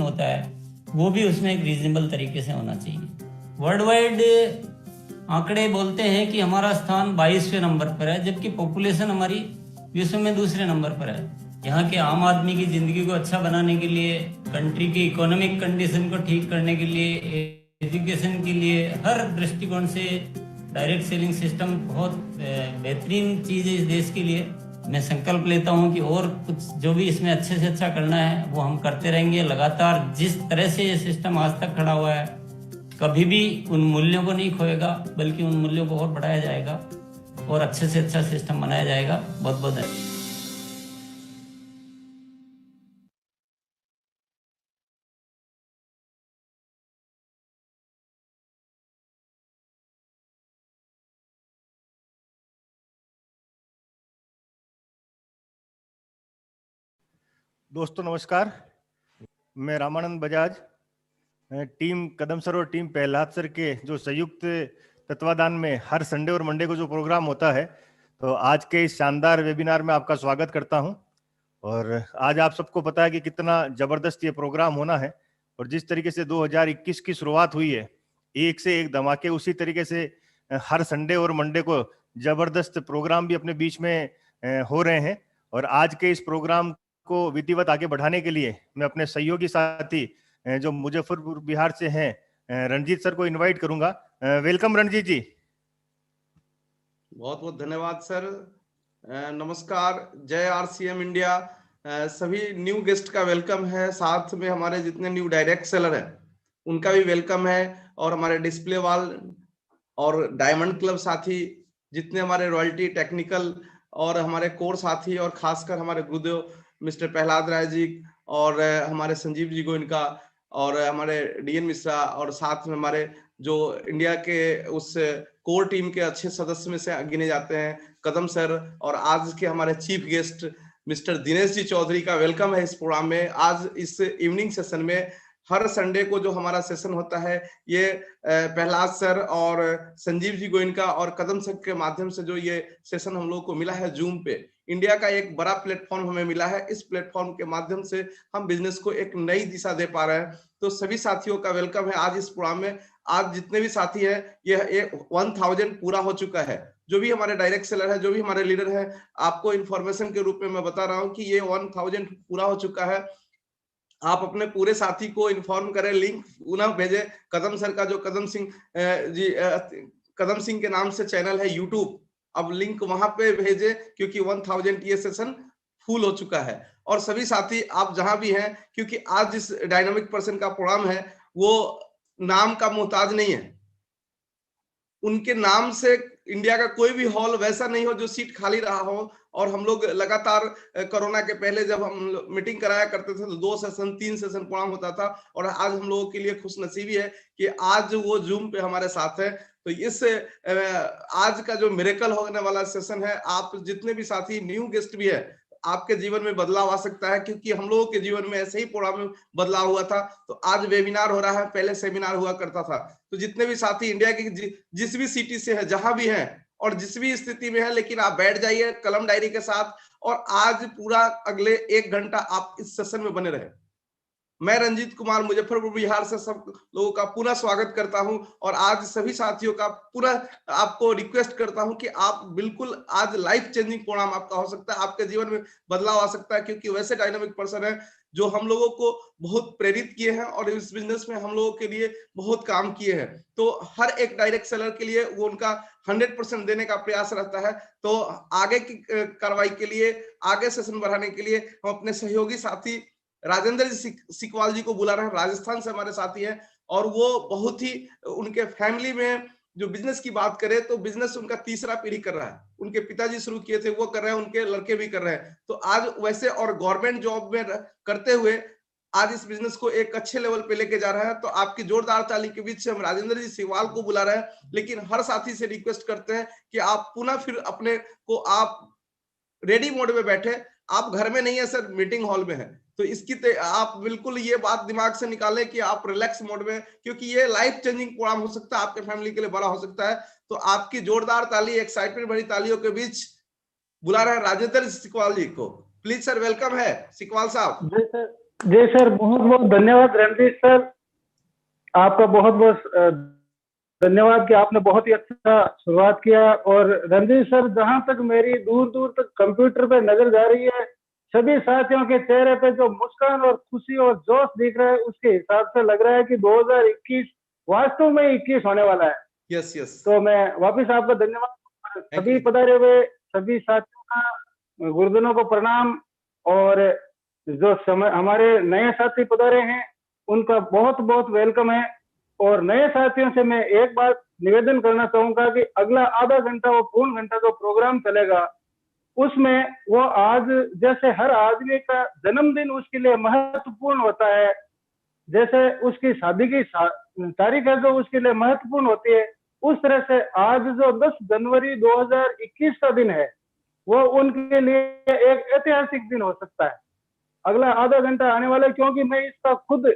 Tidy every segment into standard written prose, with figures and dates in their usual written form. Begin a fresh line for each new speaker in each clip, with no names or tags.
होता है वो भी उसमें एक रीजनेबल तरीके से होना चाहिए। वर्ल्ड वाइड आंकड़े बोलते हैं कि हमारा स्थान 22वें नंबर पर है, जबकि पॉपुलेशन हमारी विश्व में दूसरे नंबर पर है। यहाँ के आम आदमी की ज़िंदगी को अच्छा बनाने के लिए, कंट्री की इकोनॉमिक कंडीशन को ठीक करने के लिए, एजुकेशन के लिए, हर दृष्टिकोण से डायरेक्ट सेलिंग सिस्टम बहुत बेहतरीन चीज़ है इस देश के लिए। मैं संकल्प लेता हूँ कि और कुछ जो भी इसमें अच्छे से अच्छा करना है वो हम करते रहेंगे लगातार। जिस तरह से ये सिस्टम आज तक खड़ा हुआ है, कभी भी उन मूल्यों को नहीं खोएगा, बल्कि उन मूल्यों को और बढ़ाया जाएगा और अच्छे से अच्छा सिस्टम बनाया जाएगा। बहुत बहुत धन्यवाद।
दोस्तों नमस्कार, मैं रामानंद बजाज, टीम कदम सर और टीम प्रहलाद सर के जो संयुक्त तत्वाधान में हर संडे और मंडे को जो प्रोग्राम होता है, तो आज के इस शानदार वेबिनार में आपका स्वागत करता हूं। और आज आप सबको पता है कि कितना जबरदस्त ये प्रोग्राम होना है, और जिस तरीके से 2021 की शुरुआत हुई है, एक से एक धमाके, उसी तरीके से हर संडे और मंडे को जबरदस्त प्रोग्राम भी अपने बीच में हो रहे हैं। और आज के इस प्रोग्राम को विधिवत आगे बढ़ाने के लिए मैं अपने सहयोगी साथी जो मुजफ्फरपुर बिहार से हैं, रणजीत सर को इनवाइट करूंगा। वेलकम रणजीत जी।
बहुत बहुत धन्यवाद सर। नमस्कार, जय आरसीएम इंडिया। सभी न्यू गेस्ट का वेलकम है, साथ में हमारे जितने न्यू डायरेक्ट सेलर हैं उनका भी वेलकम है, और हमारे डिस्प्ले वाल और डायमंड क्लब साथी, जितने हमारे रॉयल्टी टेक्निकल और हमारे कोर साथी, और खासकर हमारे गुरुदेव मिस्टर प्रहलाद राय जी और हमारे संजीव जी गोयनका और हमारे डीएन मिश्रा, और साथ में हमारे जो इंडिया के उस कोर टीम के अच्छे सदस्य में से गिने जाते हैं कदम सर, और आज के हमारे chief guest mister Dinesh ji Chaudhary का वेलकम है इस प्रोग्राम में। आज इस इवनिंग सेशन में, हर संडे को जो हमारा सेशन होता है, ये प्रहलाद सर और संजीव जी गोयनका और कदम सर के माध्यम से जो ये सेशन हम लोग को मिला है जूम पे, इंडिया का एक बड़ा प्लेटफॉर्म हमें मिला है। इस प्लेटफॉर्म के माध्यम से हम बिजनेस को एक नई दिशा दे पा रहे हैं। तो सभी साथियों का वेलकम है आज इस प्रोग्राम में। आज जितने भी साथी हैं, ये 1000 पूरा हो चुका है। जो भी हमारे डायरेक्ट सेलर है, जो भी हमारे लीडर है, आपको इंफॉर्मेशन के रूप में मैं बता रहा हूं कि ये 1000 पूरा हो चुका है। आप अपने पूरे साथी को इन्फॉर्म करें, लिंक पुनः भेजें। कदम सर का जो कदम सिंह के नाम से चैनल है यूट्यूब, अब लिंक वहां पे भेजे, क्योंकि 1000 ये सेशन फुल हो चुका है। और सभी साथी आप जहां भी हैं, क्योंकि आज जिस डायनामिक पर्सन का प्रोग्राम है वो नाम का मोहताज नहीं है। उनके नाम से इंडिया का कोई भी हॉल वैसा नहीं हो जो सीट खाली रहा हो। और हम लोग लगातार कोरोना के पहले जब हम मीटिंग कराया करते थे तो 2 सेशन 3 सेशन प्रोग्राम होता था, और आज हम लोगों के लिए खुशनसीबी है कि आज वो जूम पे हमारे साथ है। तो इस आज का जो मिरेकल होने वाला सेशन है, आप जितने भी साथी न्यू गेस्ट भी है, आपके जीवन में बदलाव आ सकता है, क्योंकि हम लोगों के जीवन में ऐसे ही प्रोग्राम में बदलाव हुआ था। तो आज वेबिनार हो रहा है, पहले सेमिनार हुआ करता था। तो जितने भी साथी इंडिया की जिस भी सिटी से है, जहां भी हैं और जिस भी स्थिति में है, लेकिन आप बैठ जाइए कलम डायरी के साथ, और आज पूरा अगले 1 घंटा आप इस सेशन में बने रहे। मैं रंजीत कुमार मुजफ्फरपुर बिहार से सब लोगों का पुनः स्वागत करता हूं, और आज सभी साथियों का पुनः आपको रिक्वेस्ट करता हूं कि आप बिल्कुल आज लाइफ चेंजिंग प्रोग्राम आपका हो सकता है, आपके जीवन में बदलाव आ सकता है, क्योंकि वैसे डायनामिक पर्सन है जो हम लोगों को बहुत प्रेरित किए हैं और इस बिजनेस में हम लोगों के लिए बहुत काम किए हैं। तो हर एक डायरेक्ट सेलर के लिए वो उनका 100% देने का प्रयास रहता है। तो आगे की कार्रवाई के लिए, आगे सेशन बढ़ाने के लिए हम अपने सहयोगी साथी राजेंद्र जी सिकवाल जी को बुला रहे हैं। राजस्थान से हमारे साथी हैं, और वो बहुत ही, उनके फैमिली में जो बिजनेस की बात करें तो बिजनेस उनका तीसरा पीढ़ी कर रहा है। उनके पिताजी शुरू किए थे, वो कर रहे हैं, उनके लड़के भी कर रहे हैं। तो आज वैसे और गवर्नमेंट जॉब में करते हुए आज इस बिजनेस को एक अच्छे लेवल पे लेके जा रहा है। तो आपकी जोरदार ताली के बीच हम राजेंद्र जी सिकवाल को बुला रहे हैं। लेकिन हर साथी से रिक्वेस्ट करते हैं कि आप पुनः फिर अपने को आप रेडी मोड में बैठे, आप घर में नहीं है सर, मीटिंग हॉल में है। तो इसकी आप बिल्कुल ये बात दिमाग से निकालें कि आप रिलैक्स मोड में, क्योंकि ये लाइफ चेंजिंग प्रोग्राम हो सकता है, आपके फैमिली के लिए बड़ा हो सकता है। तो आपकी जोरदार ताली, एक्साइटमेंट भरी तालियों के बीच बुला रहे हैं राजेंद्र सिकवाल जी को। प्लीज सर, वेलकम है सिकवाल साहब।
जी सर, जी सर, बहुत बहुत धन्यवाद रणजीत सर, आपका बहुत बहुत धन्यवाद कि आपने बहुत ही अच्छा शुरुआत किया। और रणजीत सर, जहां तक मेरी दूर दूर तक कंप्यूटर पे नजर जा रही है, सभी साथियों के चेहरे पे जो मुस्कान और खुशी और जोश दिख रहा है, उसके हिसाब से लग रहा है कि 2021 वास्तव में 21 होने वाला है।
यस यस,
तो मैं वापस आपका धन्यवाद,
थैंक
सभी
यू।
पधारे हुए सभी साथियों का गुरुजनों को प्रणाम। और जो समय हमारे नए साथी पधारे हैं, उनका बहुत बहुत वेलकम है। और नए साथियों से मैं एक बात निवेदन करना चाहूंगा कि अगला आधा घंटा, वो पूर्ण घंटा जो प्रोग्राम चलेगा, उसमें वो आज जैसे हर आदमी का जन्मदिन उसके लिए महत्वपूर्ण होता है, जैसे उसकी शादी की तारीख है जो उसके लिए महत्वपूर्ण होती है, उस तरह से आज जो 10 जनवरी 2021 का दिन है, वो उनके लिए एक ऐतिहासिक दिन हो सकता है। अगला आधा घंटा आने वाला है, क्योंकि मैं इसका खुद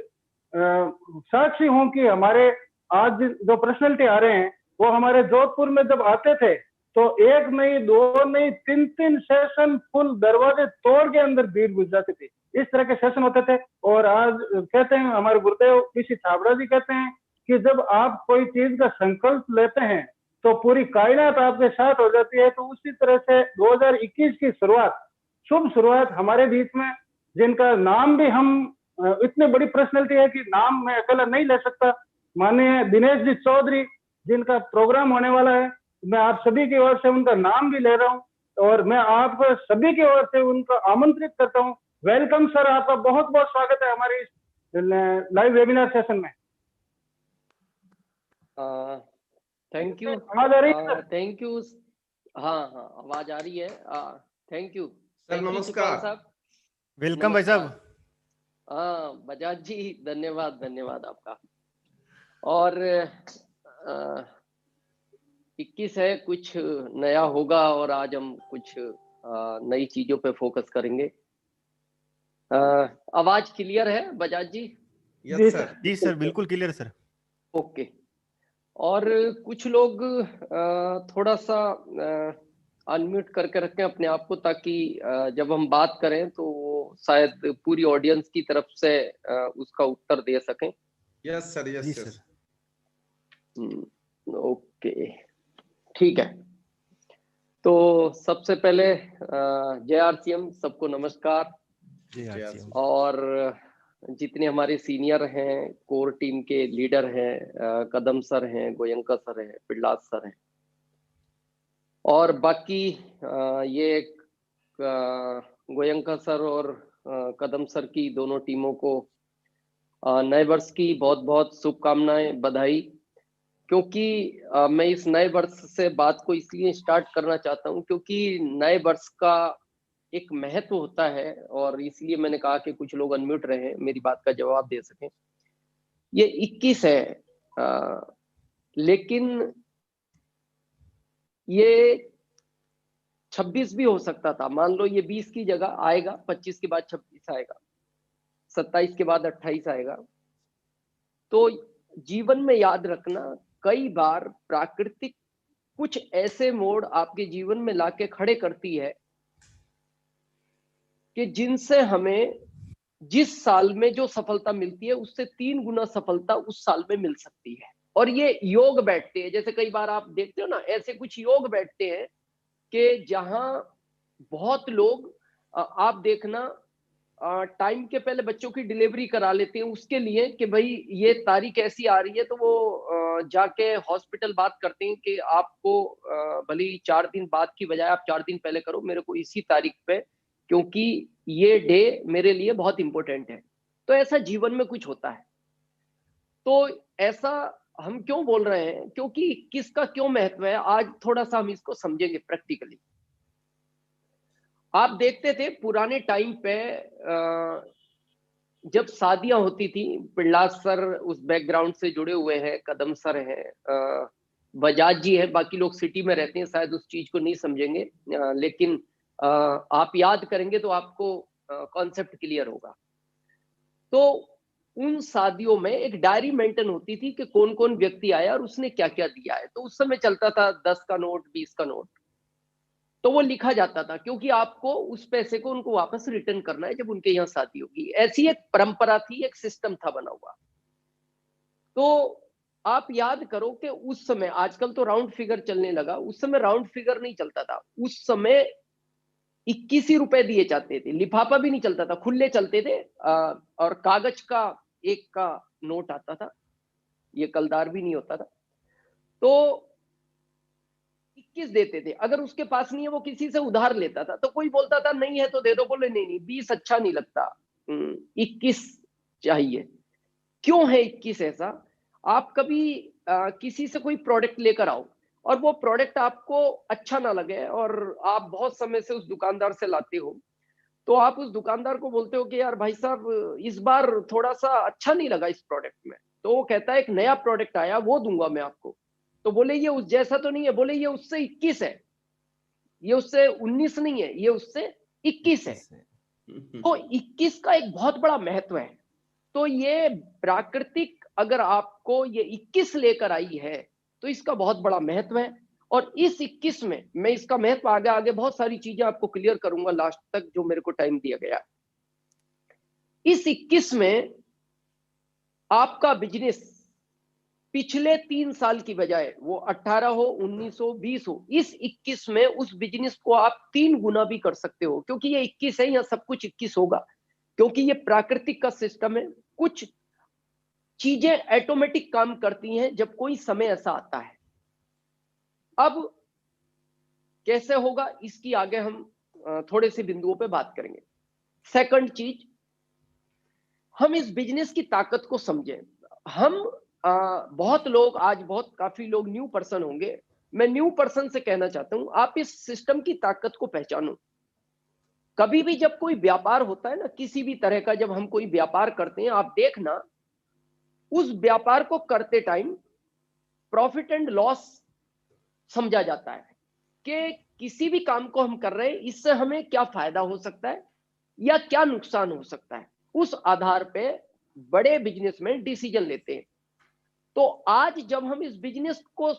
साक्षी हूं कि हमारे आज जो पर्सनैलिटी आ रहे हैं, वो हमारे जोधपुर में जब आते थे तो एक नहीं, दो नहीं, तीन तीन सेशन फुल दरवाजे तोड़ के अंदर भीड़ घुस जाती थी। इस तरह के सेशन होते थे। और आज कहते हैं हमारे गुरुदेव पीसी छाबड़ा जी कहते हैं कि जब आप कोई चीज का संकल्प लेते हैं तो पूरी कायनात आपके साथ हो जाती है। तो उसी तरह से 2021 की शुरुआत, शुभ शुरुआत हमारे बीच में, जिनका नाम भी हम इतनी बड़ी पर्सनैलिटी है कि नाम मैं अकेला नहीं ले सकता, माननीय दिनेश जी चौधरी, जिनका प्रोग्राम होने वाला है, मैं आप सभी की ओर से उनका नाम भी ले रहा हूं और मैं आप सभी की ओर से उनको आमंत्रित करता हूं। वेलकम सर, आपका बहुत बहुत स्वागत है हमारे इस लाइव वेबिनार सेशन में।
थैंक यू,
आवाज आ रही है सर?
Thank you. हाँ हाँ, आवाज आ रही है। Thank you,
sir
thank you
नमस्कार।
सुपाल साहब।
वेलकम भाई साहब।
हाँ बजाज जी, धन्यवाद धन्यवाद आपका। और 21 है, कुछ नया होगा और आज हम कुछ नई चीजों पे फोकस करेंगे। आवाज क्लियर है बजाज जी?
जी
यस
सर।
सर।
जी सर, बिल्कुल क्लियर सर।
ओके। और कुछ लोग थोड़ा सा अनम्यूट करके रखें अपने आप को, ताकि जब हम बात करें तो वो शायद पूरी ऑडियंस की तरफ से उसका उत्तर दे सकें।
यस सर,
जी
यस यस।
ओके, ठीक है। तो सबसे पहले जय आरसीएम, सबको नमस्कार।
जी आरसीएम।
और जितने हमारे सीनियर हैं, कोर टीम के लीडर हैं, कदम सर हैं, गोयंका सर हैं, पिल्लास सर हैं, और बाकी ये गोयंका सर और कदम सर की दोनों टीमों को नए वर्ष की बहुत बहुत शुभकामनाएं, बधाई। क्योंकि मैं इस नए वर्ष से बात को इसलिए स्टार्ट करना चाहता हूं क्योंकि नए वर्ष का एक महत्व होता है, और इसलिए मैंने कहा कि कुछ लोग अनम्यूट रहे, मेरी बात का जवाब दे सकें। ये 21 है, लेकिन ये 26 भी हो सकता था। मान लो ये 20 की जगह आएगा, 25 के बाद 26 आएगा, 27 के बाद 28 आएगा। तो जीवन में याद रखना, कई बार प्राकृतिक कुछ ऐसे मोड़ आपके जीवन में लाके खड़े करती है कि जिनसे हमें जिस साल में जो सफलता मिलती है उससे 3 गुना सफलता उस साल में मिल सकती है। और ये योग बैठते हैं, जैसे कई बार आप देखते हो ना, ऐसे कुछ योग बैठते हैं कि जहां बहुत लोग आप देखना टाइम के पहले बच्चों की डिलीवरी करा लेते हैं उसके लिए कि भाई ये तारीख ऐसी आ रही है, तो वो जाके हॉस्पिटल बात करते हैं कि आपको भले ही 4 दिन बाद की बजाय आप 4 दिन पहले करो, मेरे को इसी तारीख पे, क्योंकि ये डे मेरे लिए बहुत इंपॉर्टेंट है। तो ऐसा जीवन में कुछ होता है। तो ऐसा हम क्यों बोल रहे हैं, क्योंकि किसका क्यों महत्व है, आज थोड़ा सा हम इसको समझेंगे प्रैक्टिकली। आप देखते थे पुराने टाइम पे जब शादियां होती थी, पिल्लास सर उस बैकग्राउंड से जुड़े हुए हैं, कदम सर हैं, बजाज जी है, बाकी लोग सिटी में रहते हैं, शायद उस चीज को नहीं समझेंगे, लेकिन आप याद करेंगे तो आपको कॉन्सेप्ट क्लियर होगा। तो उन शादियों में एक डायरी मेंटेन होती थी कि कौन कौन व्यक्ति आया और उसने क्या क्या दिया है। तो उस समय चलता था 10 का नोट, 20 का नोट। तो वो लिखा जाता था, क्योंकि आपको उस पैसे को उनको वापस रिटर्न करना है जब उनके यहाँ शादी होगी। ऐसी एक परंपरा थी, एक सिस्टम था बना हुआ। तो आप याद करो कि उस समय, आजकल तो राउंड फिगर चलने लगा, उस समय राउंड फिगर नहीं चलता था। उस समय 21 ही रुपए दिए जाते थे, लिफाफा भी नहीं चलता था, खुले चलते थे। और कागज का एक का नोट आता था, ये कलदार भी नहीं होता था। तो 21 देते थे। अगर उसके पास नहीं है, वो किसी से उधार लेता था, तो कोई बोलता था नहीं है तो दे दो, बोले नहीं नहीं 20 अच्छा नहीं लगता, 21 चाहिए। क्यों है 21 ऐसा? आप कभी किसी से कोई प्रोडक्ट लेकर आओ और वो प्रोडक्ट आपको अच्छा ना लगे और आप बहुत समय से उस दुकानदार से लाते हो, तो आप उस दुकानदार को बोलते हो कि यार भाई साहब इस बार थोड़ा सा अच्छा नहीं लगा इस प्रोडक्ट में। तो वो कहता है एक नया प्रोडक्ट आया वो दूंगा मैं आपको। तो बोले ये उस जैसा तो नहीं है, बोले ये उससे 21 है, ये उससे 19 नहीं है, ये उससे 21 है। तो 21 का एक बहुत बड़ा महत्व है। तो ये प्राकृतिक अगर आपको ये 21 लेकर आई है तो इसका बहुत बड़ा महत्व है। और इस 21 में मैं इसका महत्व आगे आगे बहुत सारी चीजें आपको क्लियर करूंगा लास्ट तक, जो मेरे को टाइम दिया गया। इस 21 में आपका बिजनेस पिछले 3 साल की बजाय वो 18 हो, 19 हो, 20 हो, इस 21 में उस बिजनेस को आप 3 गुना भी कर सकते हो, क्योंकि ये 21 है, यहाँ सब कुछ 21 होगा, क्योंकि ये प्राकृतिक का सिस्टम है। कुछ चीजें ऑटोमेटिक काम करती हैं जब कोई समय ऐसा आता है। अब कैसे होगा इसकी आगे हम थोड़े से बिंदुओं पे बात करेंगे। सेकंड चीज, हम इस बिजनेस की ताकत को समझें। हम बहुत लोग आज काफी लोग न्यू पर्सन होंगे, मैं न्यू पर्सन से कहना चाहता हूं आप इस सिस्टम की ताकत को पहचानो। कभी भी जब कोई व्यापार होता है ना, किसी भी तरह का, जब हम कोई व्यापार करते हैं, आप देखना उस व्यापार को करते टाइम प्रॉफिट एंड लॉस समझा जाता है कि किसी भी काम को हम कर रहे हैं इससे हमें क्या फायदा हो सकता है या क्या नुकसान हो सकता है। उस आधार पे बड़े बिजनेसमैन डिसीजन लेते हैं। तो आज जब हम इस बिजनेस को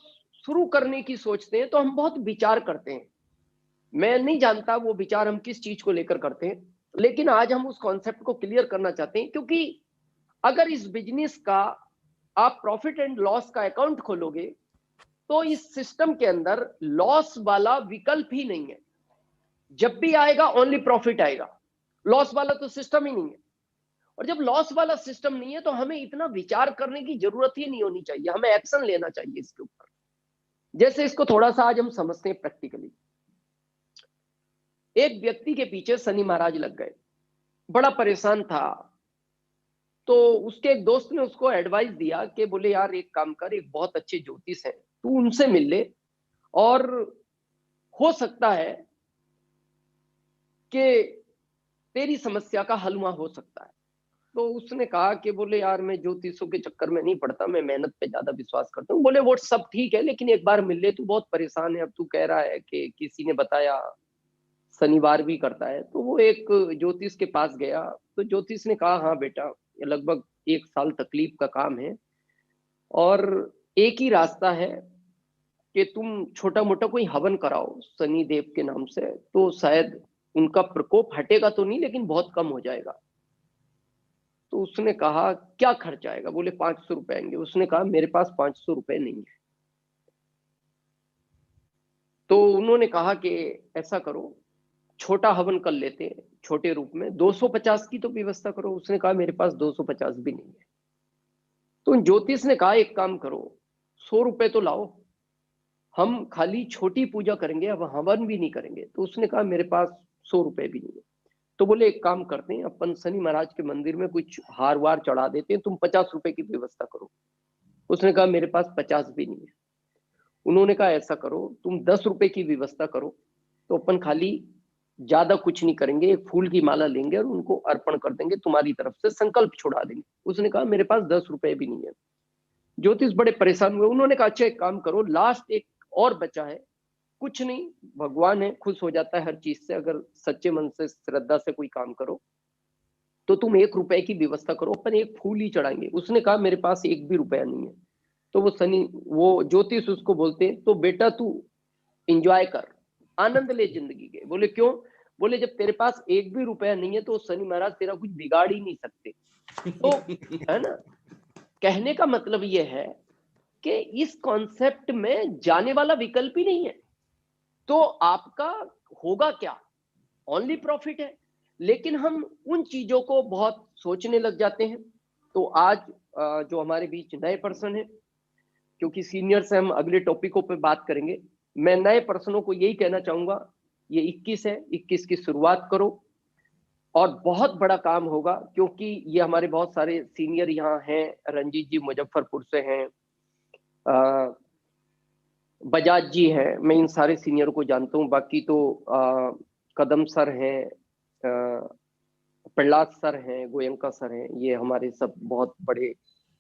शुरू करने की सोचते हैं तो हम बहुत विचार करते हैं। मैं नहीं जानता वो विचार हम किस चीज को लेकर करते हैं, लेकिन आज हम उस कॉन्सेप्ट को क्लियर करना चाहते हैं। क्योंकि अगर इस बिजनेस का आप प्रॉफिट एंड लॉस का अकाउंट खोलोगे तो इस सिस्टम के अंदर लॉस वाला विकल्प ही नहीं है। जब भी आएगा ओनली प्रॉफिट आएगा, लॉस वाला तो सिस्टम ही नहीं है। और जब लॉस वाला सिस्टम नहीं है तो हमें इतना विचार करने की जरूरत ही नहीं होनी चाहिए, हमें एक्शन लेना चाहिए इसके ऊपर। जैसे इसको थोड़ा सा आज हम समझते हैं प्रैक्टिकली। एक व्यक्ति के पीछे शनि महाराज लग गए, बड़ा परेशान था। तो उसके एक दोस्त ने उसको एडवाइस दिया कि बोले यार एक काम कर, एक बहुत अच्छे ज्योतिष हैं, तू उनसे मिल ले और हो सकता है कि तेरी समस्या का हल वहां हो सकता है। तो उसने कहा कि बोले यार मैं ज्योतिषों के चक्कर में नहीं पड़ता, मैं मेहनत पे ज्यादा विश्वास करता हूँ। बोले वो सब ठीक है, लेकिन एक बार मिल ले, तू बहुत परेशान है, अब तू कह रहा है कि किसी ने बताया शनिवार भी करता है। तो वो एक ज्योतिष के पास गया, तो ज्योतिष ने कहा हाँ बेटा, ये लगभग 1 साल तकलीफ का काम है और एक ही रास्ता है कि तुम छोटा मोटा कोई हवन कराओ शनि देव के नाम से, तो शायद उनका प्रकोप हटेगा तो नहीं, लेकिन बहुत कम हो जाएगा। तो उसने कहा क्या खर्च आएगा? बोले 500 रुपए आएंगे। उसने कहा मेरे पास 500 रुपए नहीं है। तो उन्होंने कहा कि ऐसा करो, छोटा हवन कर लेते हैं, छोटे रूप में 250 की तो व्यवस्था करो। उसने कहा मेरे पास 250 भी नहीं है। तो ज्योतिष ने कहा एक काम करो, 100 रुपए तो लाओ, हम खाली छोटी पूजा करेंगे, अब हवन भी नहीं करेंगे। तो उसने कहा मेरे पास 100 रुपए भी नहीं है। तो बोले एक काम करते हैं, अपन शनि महाराज के मंदिर में कुछ हार वार चढ़ा देते हैं, तुम 50 रुपए की व्यवस्था करो। उसने कहा मेरे पास 50 भी नहीं है। उन्होंने कहा ऐसा करो, तुम 10 रुपए की व्यवस्था करो, तो अपन खाली ज्यादा कुछ नहीं करेंगे, एक फूल की माला लेंगे और उनको अर्पण कर देंगे, तुम्हारी तरफ से संकल्प छुड़ा देंगे। उसने कहा मेरे पास 10 रुपए भी नहीं है। ज्योतिष बड़े परेशान हुए। उन्होंने कहा अच्छा एक काम करो, लास्ट एक और बचा है, कुछ नहीं, भगवान है, खुश हो जाता है हर चीज से, अगर सच्चे मन से श्रद्धा से कोई काम करो तो तुम 1 रुपए की व्यवस्था करो, अपन एक फूल ही चढ़ाएंगे। उसने कहा मेरे पास 1 भी रुपया नहीं है। तो वो ज्योतिष उसको बोलते हैं तो बेटा तू एंजॉय कर, आनंद ले जिंदगी के। बोले क्यों? बोले जब तेरे पास एक भी रुपया नहीं है तो शनि महाराज तेरा कुछ बिगाड़ ही नहीं सकते। तो है ना, कहने का मतलब ये है कि इस कॉन्सेप्ट में जाने वाला विकल्प ही नहीं है, तो आपका होगा क्या? ओनली प्रॉफिट है। लेकिन हम उन चीजों को बहुत सोचने लग जाते हैं। तो आज जो हमारे बीच नए पर्सन है, क्योंकि सीनियर से हम अगले टॉपिकों पे बात करेंगे, मैं नए पर्सनों को यही कहना चाहूंगा, ये 21 है, 21 की शुरुआत करो और बहुत बड़ा काम होगा, क्योंकि ये हमारे बहुत सारे सीनियर यहाँ हैं। रंजीत जी मुजफ्फरपुर से हैं, बजाज जी हैं, मैं इन सारे सीनियर को जानता हूँ। बाकी तो कदम सर हैं, प्रहलाद सर हैं, गोयंका सर हैं, ये हमारे सब बहुत बड़े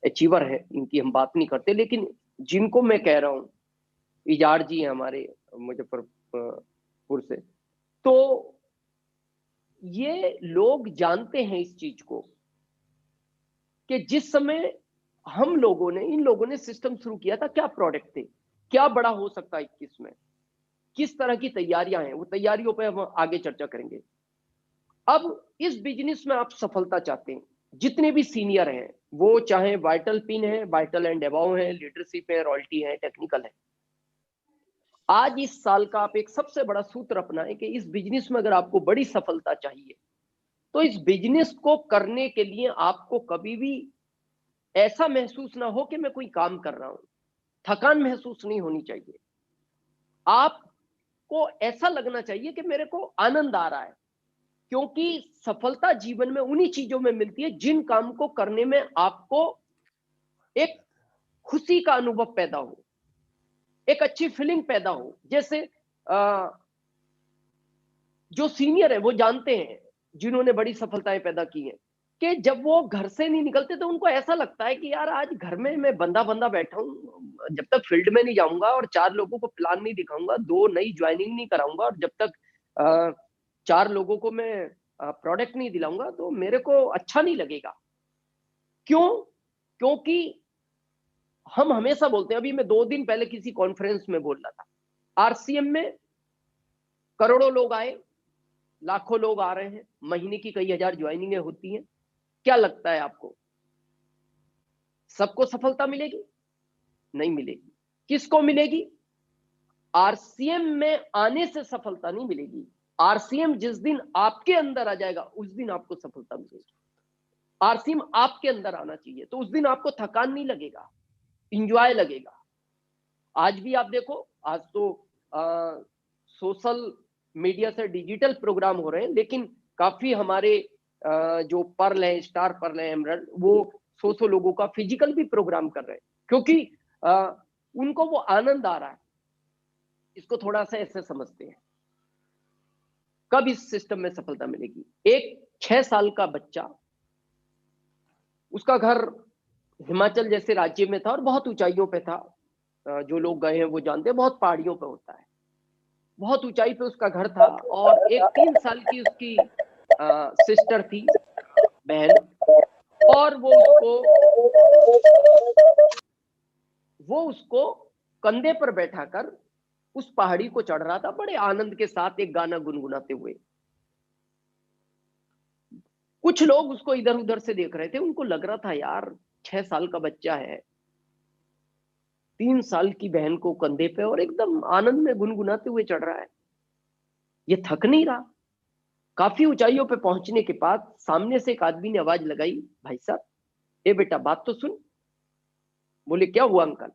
अचीवर हैं, इनकी हम बात नहीं करते। लेकिन जिनको मैं कह रहा हूँ, इजाड़ जी हैं हमारे मुजफ्फरपुर से, तो ये लोग जानते हैं इस चीज को कि जिस समय हम लोगों ने, इन लोगों ने सिस्टम शुरू किया था, क्या प्रोडक्ट थे, क्या बड़ा हो सकता है 21 में, किस तरह की तैयारियां हैं, वो तैयारियों पे हम आगे चर्चा करेंगे। अब इस बिजनेस में आप सफलता चाहते हैं, जितने भी सीनियर हैं, वो चाहे वाइटल पिन है, वाइटल एंड अबाव है, लीडरशिप है, रॉयल्टी है, टेक्निकल है, आज इस साल का आप एक सबसे बड़ा सूत्र अपनाएं कि इस बिजनेस में अगर आपको बड़ी सफलता चाहिए, तो इस बिजनेस को करने के लिए आपको कभी भी ऐसा महसूस ना हो कि मैं कोई काम कर रहा हूं, थकान महसूस नहीं होनी चाहिए। आपको ऐसा लगना चाहिए कि मेरे को आनंद आ रहा है, क्योंकि सफलता जीवन में उन्हीं चीजों में मिलती है जिन काम को करने में आपको एक खुशी का अनुभव पैदा हो, एक अच्छी फीलिंग पैदा हो। जैसे जो सीनियर है वो जानते हैं, जिन्होंने बड़ी सफलताएं पैदा की हैं, कि जब वो घर से नहीं निकलते तो उनको ऐसा लगता है कि यार आज घर में मैं बंदा बंदा बैठा हूं, जब तक फील्ड में नहीं जाऊंगा और 4 लोगों को प्लान नहीं दिखाऊंगा, 2 नई ज्वाइनिंग नहीं कराऊंगा, और जब तक 4 लोगों को मैं प्रोडक्ट नहीं दिलाऊंगा, तो मेरे को अच्छा नहीं लगेगा। क्यों? क्योंकि हम हमेशा बोलते हैं, अभी मैं 2 दिन पहले किसी कॉन्फ्रेंस में बोल रहा था, आरसीएम में करोड़ों लोग आए, लाखों लोग आ रहे हैं, महीने की कई हजार ज्वाइनिंगें होती हैं। क्या लगता है आपको, सबको सफलता मिलेगी? नहीं मिलेगी। किसको मिलेगी? आरसीएम में आने से सफलता नहीं मिलेगी। आरसीएम जिस दिन आपके अंदर आ जाएगा, उस दिन आपको सफलता मिलेगी। आरसीएम आपके अंदर आना चाहिए, तो उस दिन आपको थकान नहीं लगेगा, इंजॉय लगेगा। आज भी आप देखो, आज तो सोशल मीडिया से डिजिटल प्रोग्राम हो रहे हैं, लेकिन काफी हमारे जो पर्ल है, स्टार पर्ल है, एमरल्ड, वो 100 लोगों का फिजिकल भी प्रोग्राम कर रहे हैं, क्योंकि उनको वो आनंद आ रहा है। इसको थोड़ा सा ऐसे समझते हैं। कब इस सिस्टम में सफलता मिलेगी? एक 6 साल का बच्चा, उसका घर हिमाचल जैसे राज्य में था और बहुत ऊंचाइयों पे था, जो लोग गए हैं वो जानते हैं, बहुत पहाड़ियों पे होता है, बहुत ऊंचाई पे उसका घर था, और एक 3 साल की उसकी सिस्टर थी, बहन, और वो उसको कंधे पर बैठाकर उस पहाड़ी को चढ़ रहा था, बड़े आनंद के साथ एक गाना गुनगुनाते हुए। कुछ लोग उसको इधर उधर से देख रहे थे, उनको लग रहा था यार 6 साल का बच्चा है, 3 साल की बहन को कंधे पे, और एकदम आनंद में गुनगुनाते हुए चढ़ रहा है, ये थक नहीं रहा। काफी ऊंचाइयों पे पहुंचने के बाद सामने से एक आदमी ने आवाज लगाई, भाई साहब, ए बेटा बात तो सुन। बोले क्या हुआ अंकल?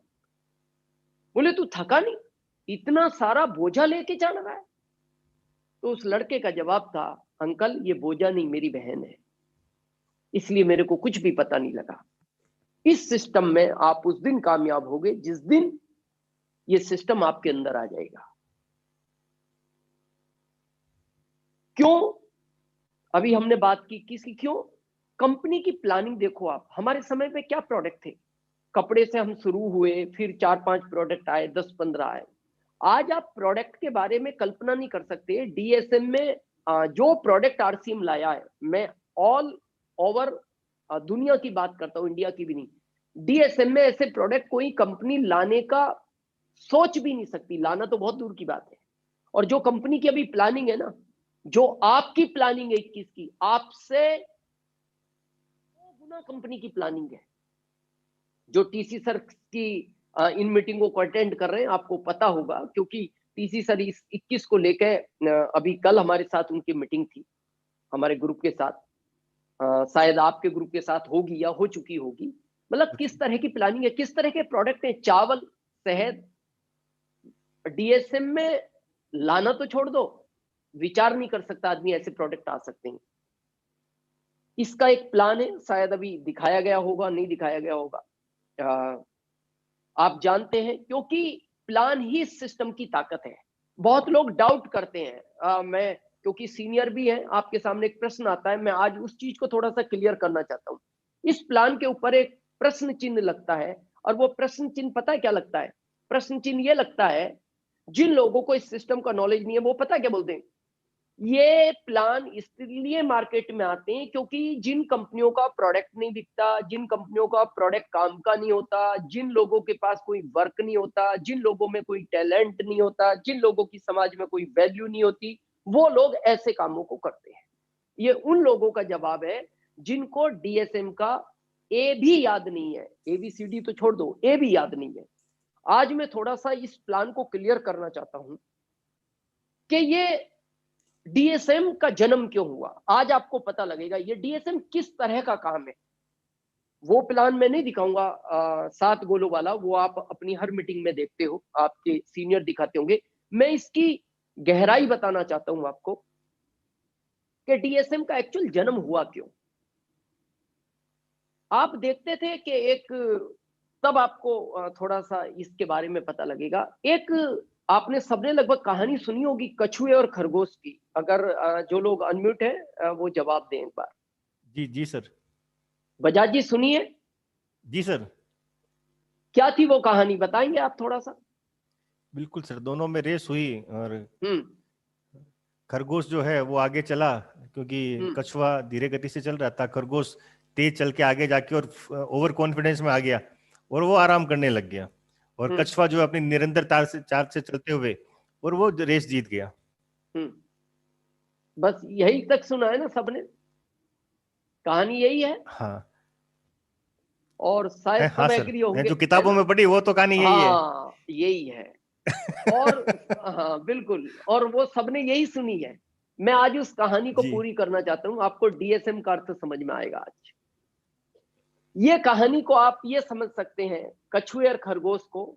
बोले तू थका नहीं, इतना सारा बोझा लेके चढ़ रहा है? तो उस लड़के का जवाब था, अंकल ये बोझा नहीं, मेरी बहन है, इसलिए मेरे को कुछ भी पता नहीं लगा। इस सिस्टम में आप उस दिन कामयाब होगे जिस दिन ये सिस्टम आपके अंदर आ जाएगा। क्यों? अभी हमने बात की किसकी, क्यों? कंपनी की प्लानिंग देखो आप, हमारे समय पे क्या प्रोडक्ट थे? कपड़े से हम शुरू हुए, फिर 4-5 प्रोडक्ट आए, 10-15 आए। आज आप प्रोडक्ट के बारे में कल्पना नहीं कर सकते। डीएसएम में जो प्रोडक्ट आरसीएम लाया है, मैं ऑल ओवर दुनिया की बात करता हूं, इंडिया की भी नहीं, डीएसएम में ऐसे प्रोडक्ट कोई कंपनी लाने का सोच भी नहीं सकती, लाना तो बहुत दूर की बात है। और जो कंपनी की अभी प्लानिंग है ना, जो आपकी प्लानिंग है 21 की, आपसे 2 गुना कंपनी की प्लानिंग है। जो टीसी सर की इन मीटिंगों को अटेंड कर रहे हैं, आपको पता होगा, क्योंकि टीसी सर इस 21 को लेकर अभी कल हमारे साथ उनकी मीटिंग थी, हमारे ग्रुप के साथ। शायद आपके ग्रुप के साथ होगी या हो चुकी होगी। मतलब किस तरह की प्लानिंग है, किस तरह के प्रोडक्ट है। चावल, शहद, डीएसएम में लाना तो छोड़ दो, विचार नहीं कर सकता आदमी ऐसे प्रोडक्ट आ सकते हैं। इसका एक प्लान है, शायद अभी दिखाया गया होगा, नहीं दिखाया गया होगा, आप जानते हैं, क्योंकि प्लान ही इस सिस्टम की ताकत है। बहुत लोग डाउट करते हैं, मैं क्योंकि सीनियर भी है, आपके सामने एक प्रश्न आता है, मैं आज उस चीज को थोड़ा सा क्लियर करना चाहता हूं। इस प्लान के ऊपर एक प्रश्न चिन्ह लगता है, और वो प्रश्न चिन्ह पता है क्या लगता है? प्रश्न चिन्ह ये लगता है, जिन लोगों को इस सिस्टम का नॉलेज नहीं है, वो पता है क्या बोलते हैं? ये प्लान इसलिए मार्केट में आते हैं क्योंकि जिन कंपनियों का प्रोडक्ट नहीं बिकता, जिन कंपनियों का प्रोडक्ट काम का नहीं होता, जिन लोगों के पास कोई वर्क नहीं होता, जिन लोगों में कोई टैलेंट नहीं होता, जिन लोगों की समाज में कोई वैल्यू नहीं होती, वो लोग ऐसे कामों को करते हैं। ये उन लोगों का जवाब है जिनको डीएसएम का ए भी याद नहीं है। एबीसीडी तो छोड़ दो, ए भी याद नहीं है। आज मैं थोड़ा सा इस प्लान को क्लियर करना चाहता हूं कि ये डीएसएम का जन्म क्यों हुआ। आज आपको पता लगेगा ये डीएसएम किस तरह का काम है। वो प्लान मैं नहीं दिखाऊंगा 7 गोलों वाला, वो आप अपनी हर मीटिंग में देखते हो, आपके सीनियर दिखाते होंगे। मैं इसकी गहराई बताना चाहता हूं आपको कि डीएसएम का एक्चुअल जन्म हुआ क्यों। आप देखते थे कि एक, तब आपको थोड़ा सा इसके बारे में पता लगेगा। एक आपने सबने लगभग कहानी सुनी होगी कछुए और खरगोश की। अगर जो लोग अनम्यूट है वो जवाब दें एक बार।
जी जी सर।
बजाज जी सुनिए।
जी सर।
क्या थी वो कहानी, बताएंगे आप थोड़ा सा?
बिल्कुल सर, दोनों में रेस हुई और खरगोश जो है वो आगे चला, क्योंकि कछुआ धीरे गति से चल रहा था, खरगोश तेज चल के आगे जाके और ओवर कॉन्फिडेंस में आ गया और वो आराम करने लग गया। और कछुआ जो अपनी निरंतर चाल से चलते हुए और वो रेस जीत गया।
बस यही तक सुना है ना सबने, कहानी यही है।
हाँ,
और शायद
हाँ
सब
सर,
एग्री होंगे,
जो किताबों में पढ़ी वो तो कहानी यही है।
हाँ यही है। और हाँ बिल्कुल, और वो सबने यही सुनी है। मैं आज उस कहानी को पूरी करना चाहता हूं, आपको डीएसएम का अर्थ समझ में आएगा आज। ये कहानी को आप ये समझ सकते हैं, कछुए और खरगोश को,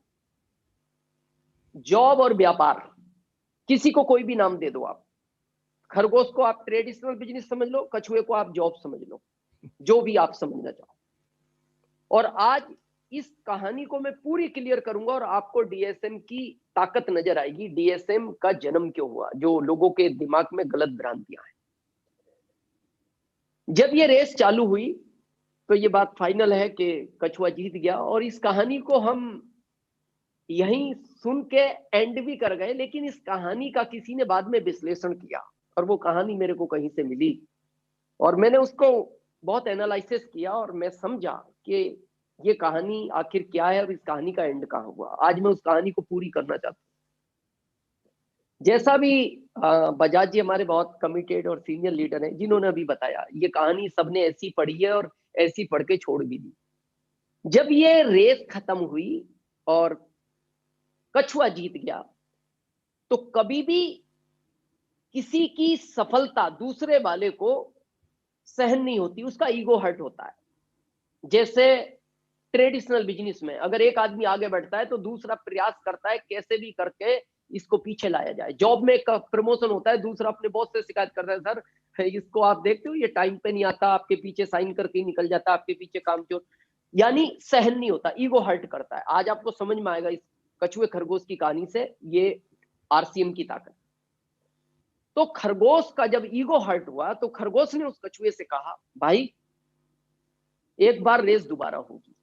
जॉब और व्यापार, किसी को कोई भी नाम दे दो आप। खरगोश को आप ट्रेडिशनल बिजनेस समझ लो, कछुए को आप जॉब समझ लो, जो भी आप समझना चाहो। और आज इस कहानी को मैं पूरी क्लियर करूंगा और आपको डीएसएम की ताकत नजर आएगी, डीएसएम का जन्म क्यों हुआ, जो लोगों के दिमाग में गलत भ्रांतियां हैं। जब ये रेस चालू हुई तो ये बात फाइनल है कि कछुआ जीत गया। और इस कहानी को हम यहीं सुन के एंड भी कर गए, लेकिन इस कहानी का किसी ने बाद में विश्लेषण किया और वो कहानी मेरे को कहीं से मिली और मैंने उसको बहुत एनालिसिस किया और मैं समझा कि ये कहानी आखिर क्या है और इस कहानी का एंड कहाँ हुआ। आज मैं उस कहानी को पूरी करना चाहता हूँ। जैसा भी बजाज जी हमारे बहुत कमिटेड और सीनियर लीडर हैं, जिन्होंने अभी बताया, ये कहानी सबने ऐसी पढ़ी है और ऐसी पढ़ के छोड़ भी दी। जब ये रेस खत्म हुई और कछुआ जीत गया, तो कभी भी किसी की सफलता दूसरे वाले को सहन नहीं होती, उसका ईगो हर्ट होता है। जैसे ट्रेडिशनल बिजनेस में अगर एक आदमी आगे बढ़ता है तो दूसरा प्रयास करता है कैसे भी करके इसको पीछे लाया जाए। जॉब में एक प्रमोशन होता है, दूसरा अपने बॉस से शिकायत करता है, सर इसको आप देखते हो ये टाइम पे नहीं आता, आपके पीछे साइन करके निकल जाता, आपके पीछे काम चोर, यानी सहन नहीं होता, ईगो हर्ट करता है। आज आपको समझ में आएगा इस कछुए खरगोश की कहानी से ये आरसीएम की ताकत। तो खरगोश का जब ईगो हर्ट हुआ तो खरगोश ने उस कछुए से कहा, भाई एक बार रेस दोबारा होगी।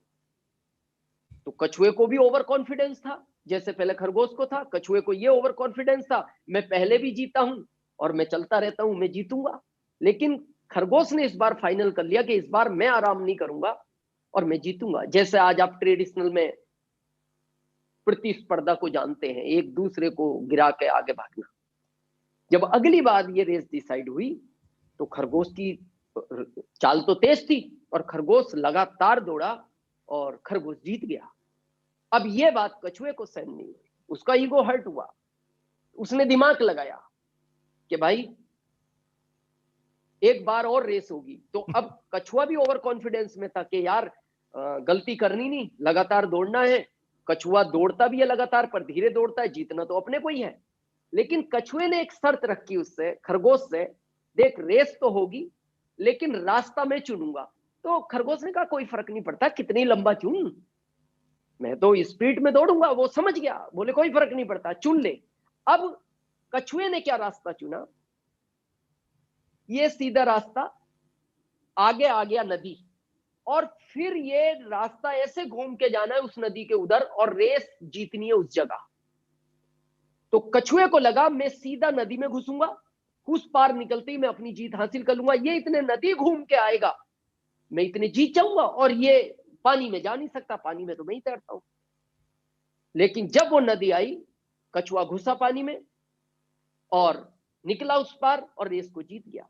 तो कछुए को भी ओवर कॉन्फिडेंस था, जैसे पहले खरगोश को था। कछुए को ये ओवर कॉन्फिडेंस था, मैं पहले भी जीता हूं और मैं चलता रहता हूं, मैं जीतूंगा। लेकिन खरगोश ने इस बार फाइनल कर लिया कि इस बार मैं आराम नहीं करूंगा और मैं जीतूंगा। जैसे आज आप ट्रेडिशनल में प्रतिस्पर्धा को जानते हैं, एक दूसरे को गिरा के आगे भागना। जब अगली बार ये रेस डिसाइड हुई तो खरगोश की चाल तो तेज थी और खरगोश लगातार दौड़ा और खरगोश जीत गया। अब ये बात कछुए को सहन नहीं हुई, उसका ईगो हर्ट हुआ। उसने दिमाग लगाया कि भाई एक बार और रेस होगी। तो अब कछुआ भी ओवर कॉन्फिडेंस में था कि यार गलती करनी नहीं, लगातार दौड़ना है। कछुआ दौड़ता भी है लगातार, पर धीरे दौड़ता है, जीतना तो अपने को ही है। लेकिन कछुए ने एक शर्त रखी उससे, खरगोश से, देख रेस तो होगी लेकिन रास्ता मैं चुनूंगा। तो खरगोश ने कहा कोई फर्क नहीं पड़ता कितनी लंबा चुन, मैं तो स्पीड में दौड़ूंगा। वो समझ गया, बोले कोई फर्क नहीं पड़ता, चुन ले। अब कछुए ने क्या रास्ता चुना, ये सीधा रास्ता, आगे आ गया नदी, और फिर ये रास्ता ऐसे घूम के जाना है उस नदी के उधर और रेस जीतनी है उस जगह। तो कछुए को लगा मैं सीधा नदी में घुसूंगा, उस पार निकलते ही मैं अपनी जीत हासिल कर लूंगा। ये इतने नदी घूम के आएगा, मैं इतने जीत जाऊंगा, और ये पानी में जा नहीं सकता, पानी में तो मैं ही तैरता हूं। लेकिन जब वो नदी आई, कछुआ घुसा पानी में और निकला उस पार और रेस को जीत गया।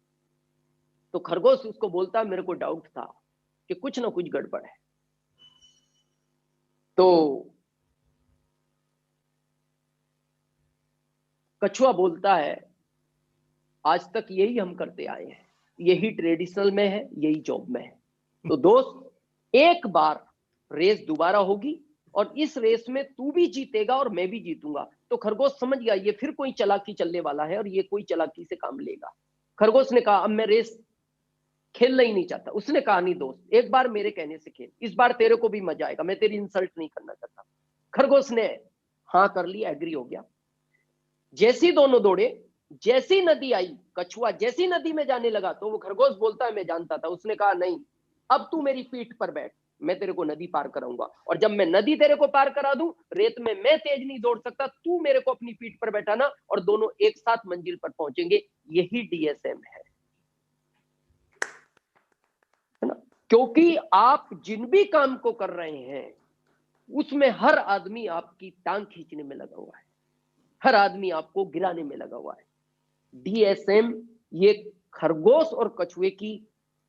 तो खरगोश उसको बोलता मेरे को डाउट था कि कुछ ना कुछ गड़बड़ है। तो कछुआ बोलता है आज तक यही हम करते आए हैं, यही ट्रेडिशनल में है, यही जॉब में है। तो दोस्त एक बार रेस दोबारा होगी और इस रेस में तू भी जीतेगा और मैं भी जीतूंगा। तो खरगोश समझ गया ये फिर कोई चालाकी चलने वाला है और ये कोई चालाकी से काम लेगा। खरगोश ने कहा अब मैं रेस खेलना ही नहीं चाहता। उसने कहा नहीं दोस्त, एक बार मेरे कहने से खेल, इस बार तेरे को भी मजा आएगा, मैं तेरी इंसल्ट नहीं करना चाहता। खरगोश ने हाँ कर ली, एग्री हो गया। जैसी दोनों दौड़े, जैसी नदी आई, कछुआ जैसी नदी में जाने लगा तो वो खरगोश बोलता है मैं जानता था। उसने कहा नहीं, अब तू मेरी पीठ पर बैठ, मैं तेरे को नदी पार कराऊंगा, और जब मैं नदी तेरे को पार करा दूं, रेत में मैं तेज नहीं दौड़ सकता, तू मेरे को अपनी पीठ पर बैठाना और दोनों एक साथ मंजिल पर पहुंचेंगे। यही डीएसएम है ना? क्योंकि आप जिन भी काम को कर रहे हैं उसमें हर आदमी आपकी टांग खींचने में लगा हुआ है, हर आदमी आपको गिराने में लगा हुआ है। डीएसएम ये खरगोश और कछुए की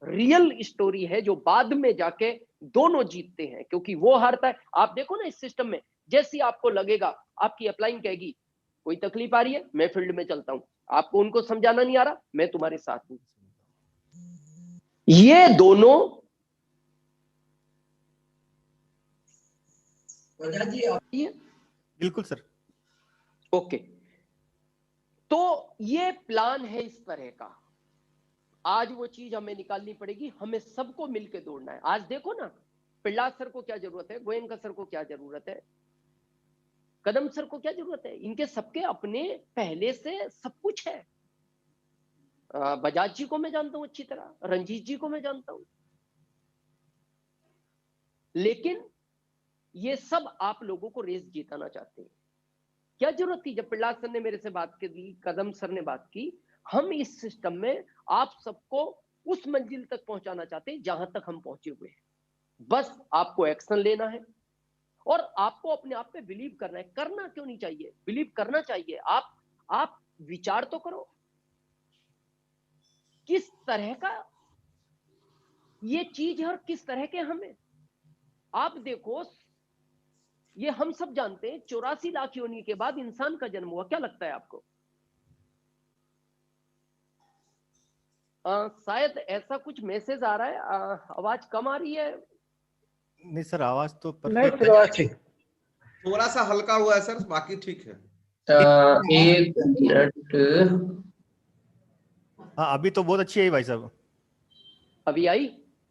रियल स्टोरी है, जो बाद में जाके दोनों जीतते हैं, क्योंकि वो हारता है। आप देखो ना इस सिस्टम में, जैसी आपको लगेगा, आपकी अपलाइन कहेगी कोई तकलीफ आ रही है मैं फील्ड में चलता हूं, आपको उनको समझाना नहीं आ रहा, मैं तुम्हारे साथ हूं। ये दोनों
बिल्कुल सर।
ओके, तो ये प्लान है इस तरह का। आज वो चीज हमें निकालनी पड़ेगी, हमें सबको मिलकर दौड़ना है। आज देखो ना, प्रहलाद सर को क्या जरूरत है, गोयनका सर को क्या जरूरत है, कदम सर को क्या जरूरत है, इनके सबके अपने पहले से सब कुछ है। बजाज जी को मैं जानता हूं अच्छी तरह, रंजीत जी को मैं जानता हूं, लेकिन ये सब आप लोगों को रेस जीताना चाहते हैं। क्या जरूरत थी जब प्रहलाद सर ने मेरे से बात की, कदम सर ने बात की, हम इस सिस्टम में आप सबको उस मंजिल तक पहुंचाना चाहते हैं जहां तक हम पहुंचे हुए हैं। बस आपको एक्शन लेना है और आपको अपने आप पे बिलीव करना है। करना क्यों नहीं चाहिए, बिलीव करना चाहिए। आप विचार तो करो किस तरह का ये चीज है और किस तरह के हमें। आप देखो, ये हम सब जानते हैं 84 लाख योनि के बाद इंसान का जन्म हुआ। क्या लगता है आपको? शायद ऐसा कुछ मैसेज आ रहा है, आवाज कम आ रही है।
नहीं सर, आवाज तो
नहीं
परफेक्ट
सर, ठीक।
थोड़ा सा हल्का हुआ है सर, बाकी ठीक है।
एक मिनट।
हाँ, अभी तो बहुत अच्छी है भाई साहब।
अभी आई?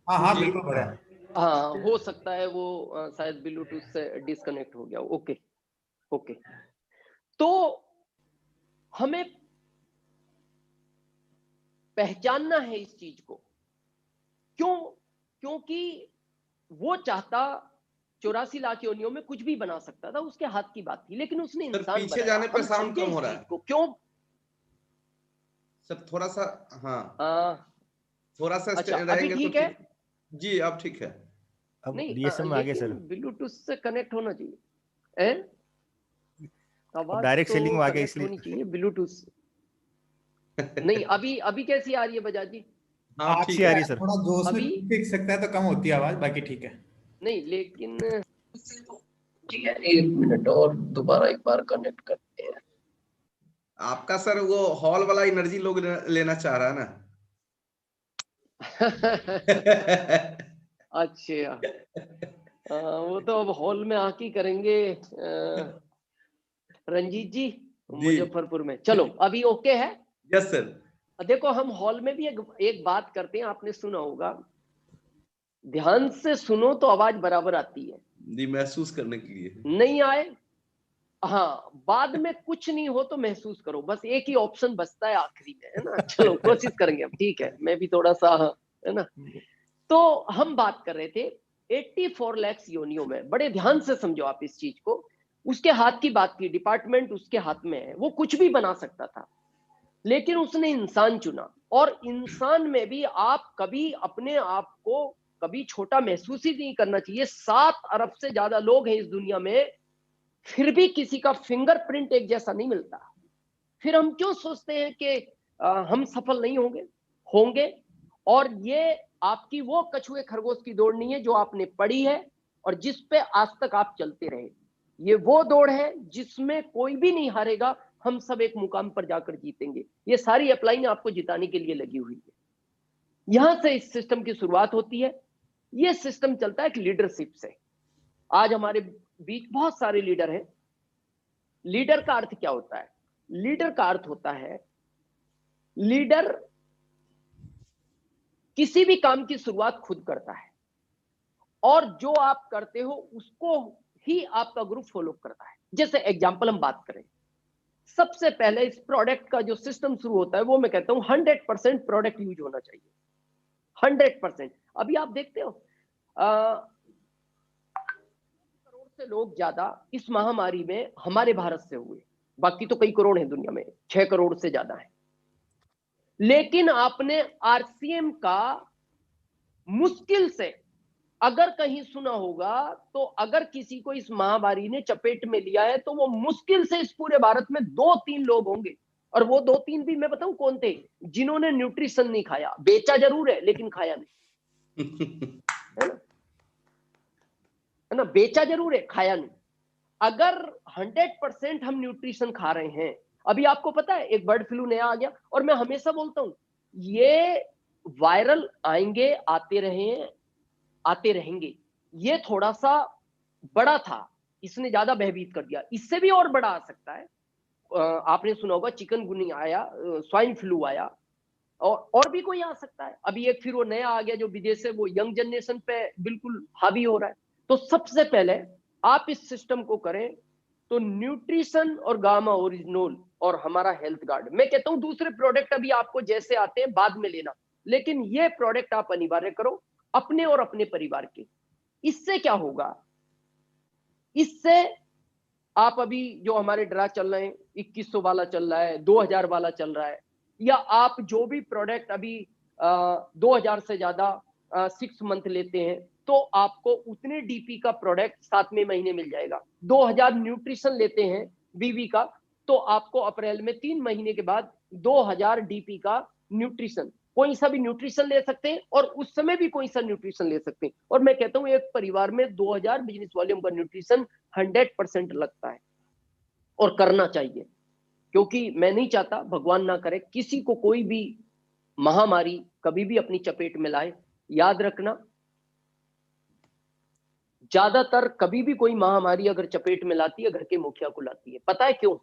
हाँ हाँ बिल्कुल बढ़िया।
हाँ, हो सकता है वो शायद ब्लूटूथ से डिस्कनेक्ट हो गया। ओके ओके, तो हमें पहचानना है इस चीज को। क्यों? क्योंकि वो चाहता 84 लाख योनियों में कुछ भी बना सकता था, उसके हाथ की बात थी, लेकिन उसने इंसान
पीछे
बनाया।
जाने पे
हम
साउंड
समझे
कम हो
इस
रहा
चीज
है
को। क्यों?
सर थोड़ा सा, हाँ थोड़ा सा
अच्छा, अभी
रहेंगे
ठीक
तो
है?
जी अब ठीक है।
अब
नहीं,
डीएसएम में आ गए सर।
ब्लूटूथ से कनेक्ट होना चाहिए,
अब डायरेक्ट सेलिंग में आ गया
कनेक्ट
इसलिए।
होनी चाहिए ब्लूटूथ से। नहीं, अभी कैसी आ रही है बजाज जी?
हाँ ठीक
अच्छी आ
है।
रही है सर।
थोड़ा जोश में
अभी?
देख सकता है तो कम होती है आवाज, बाकी ठीक है।
नहीं लेकिन
ठीक है, 1 मिनट और दोबारा एक बार कनेक्ट करते हैं।
आपका सर वो हॉल वाला एनर्जी लोग लेना चाह रहा है ना।
अच्छा, वो तो अब हॉल में आके करेंगे रंजीत जी, मुजफ्फरपुर में। चलो अभी ओके है।
Yes sir.
देखो हम हॉल में भी एक बात करते हैं, आपने सुना होगा, ध्यान से सुनो तो आवाज बराबर आती है,
जी, महसूस करने के लिए।
नहीं आए, हाँ बाद में कुछ नहीं हो तो महसूस करो, बस एक ही ऑप्शन बचता है आखिरी में, है ना। चलो कोशिश करेंगे अब, ठीक है, मैं भी थोड़ा सा, है ना। तो हम बात कर रहे थे 84 लाख योनियों में, बड़े ध्यान से समझो आप इस चीज को। उसके हाथ की बात की, डिपार्टमेंट उसके हाथ में है, वो कुछ भी बना सकता था, लेकिन उसने इंसान चुना। और इंसान में भी आप कभी अपने आप को कभी छोटा महसूस ही नहीं करना चाहिए। 7 अरब से ज्यादा लोग हैं इस दुनिया में, फिर भी किसी का फिंगरप्रिंट एक जैसा नहीं मिलता। फिर हम क्यों सोचते हैं कि हम सफल नहीं होंगे? होंगे। और ये आपकी वो कछुए खरगोश की दौड़ नहीं है जो आपने पढ़ी है और जिस पे आज तक आप चलते रहे। ये वो दौड़ है जिसमें कोई भी नहीं हारेगा, हम सब एक मुकाम पर जाकर जीतेंगे। ये सारी अपलाइन आपको जिताने के लिए लगी हुई है। यहां से इस सिस्टम की शुरुआत होती है। ये सिस्टम चलता है एक लीडरशिप से। आज हमारे बीच बहुत सारे लीडर हैं। लीडर का अर्थ क्या होता है? लीडर का अर्थ होता है, लीडर किसी भी काम की शुरुआत खुद करता है और जो आप करते हो उसको ही आपका ग्रुप फॉलो करता है। जैसे एग्जांपल हम बात करें, सबसे पहले इस प्रोडक्ट का जो सिस्टम शुरू होता है वो मैं कहता हूं 100% प्रोडक्ट यूज होना चाहिए, 100%। अभी आप देखते हो करोड़ से लोग ज्यादा इस महामारी में हमारे भारत से हुए, बाकी तो कई करोड़ हैं दुनिया में, 6 करोड़ से ज्यादा है। लेकिन आपने आरसीएम का मुश्किल से अगर कहीं सुना होगा तो अगर किसी को इस महामारी ने चपेट में लिया है तो वो मुश्किल से इस पूरे भारत में 2-3 लोग होंगे। और वो 2-3 भी मैं बताऊं कौन थे? जिन्होंने न्यूट्रिशन नहीं खाया, बेचा जरूर है लेकिन खाया नहीं, है ना, है ना, बेचा जरूर है खाया नहीं। अगर 100% हम न्यूट्रिशन खा रहे हैं, अभी आपको पता है एक बर्ड फ्लू नया आ गया, और मैं हमेशा बोलता हूं ये वायरल आएंगे, आते रहेंगे। ये थोड़ा सा बड़ा था, इसने ज्यादा भयभीत कर दिया, इससे भी और बड़ा आ सकता है। आपने सुना होगा चिकनगुनिया आया, स्वाइन फ्लू आया, और भी कोई आ सकता है। अभी एक फिर वो नया आ गया जो विदेश से, वो यंग जनरेशन पे बिल्कुल हावी हो रहा है। तो सबसे पहले आप इस सिस्टम को करें तो न्यूट्रिशन और गामा ओरिजिनल और हमारा हेल्थ गार्ड, मैं कहता हूं दूसरे प्रोडक्ट अभी आपको जैसे आते हैं बाद में लेना, लेकिन ये प्रोडक्ट आप अनिवार्य करो अपने और अपने परिवार के। इससे क्या होगा? इससे आप अभी जो हमारे ड्रा चल रहे हैं, 2100 वाला चल रहा है, 2000 वाला चल रहा है, या आप जो भी प्रोडक्ट अभी 2000 से ज्यादा 6 मंथ लेते हैं तो आपको उतने डीपी का प्रोडक्ट 7वें महीने मिल जाएगा। 2000 न्यूट्रिशन लेते हैं बीवी का तो आपको अप्रैल में 3 महीने के बाद 2000 डीपी का न्यूट्रिशन, कोई सा भी न्यूट्रिशन ले सकते हैं और उस समय भी कोई सा न्यूट्रिशन ले सकते हैं। और मैं कहता हूं एक परिवार में 2000 बिजनेस वॉल्यूम का न्यूट्रिशन 100% लगता है और करना चाहिए, क्योंकि मैं नहीं चाहता, भगवान ना करे, किसी को कोई भी महामारी कभी भी अपनी चपेट में लाए। याद रखना, ज्यादातर कभी भी कोई महामारी अगर चपेट में लाती है घर के मुखिया को लाती है। पता है क्यों?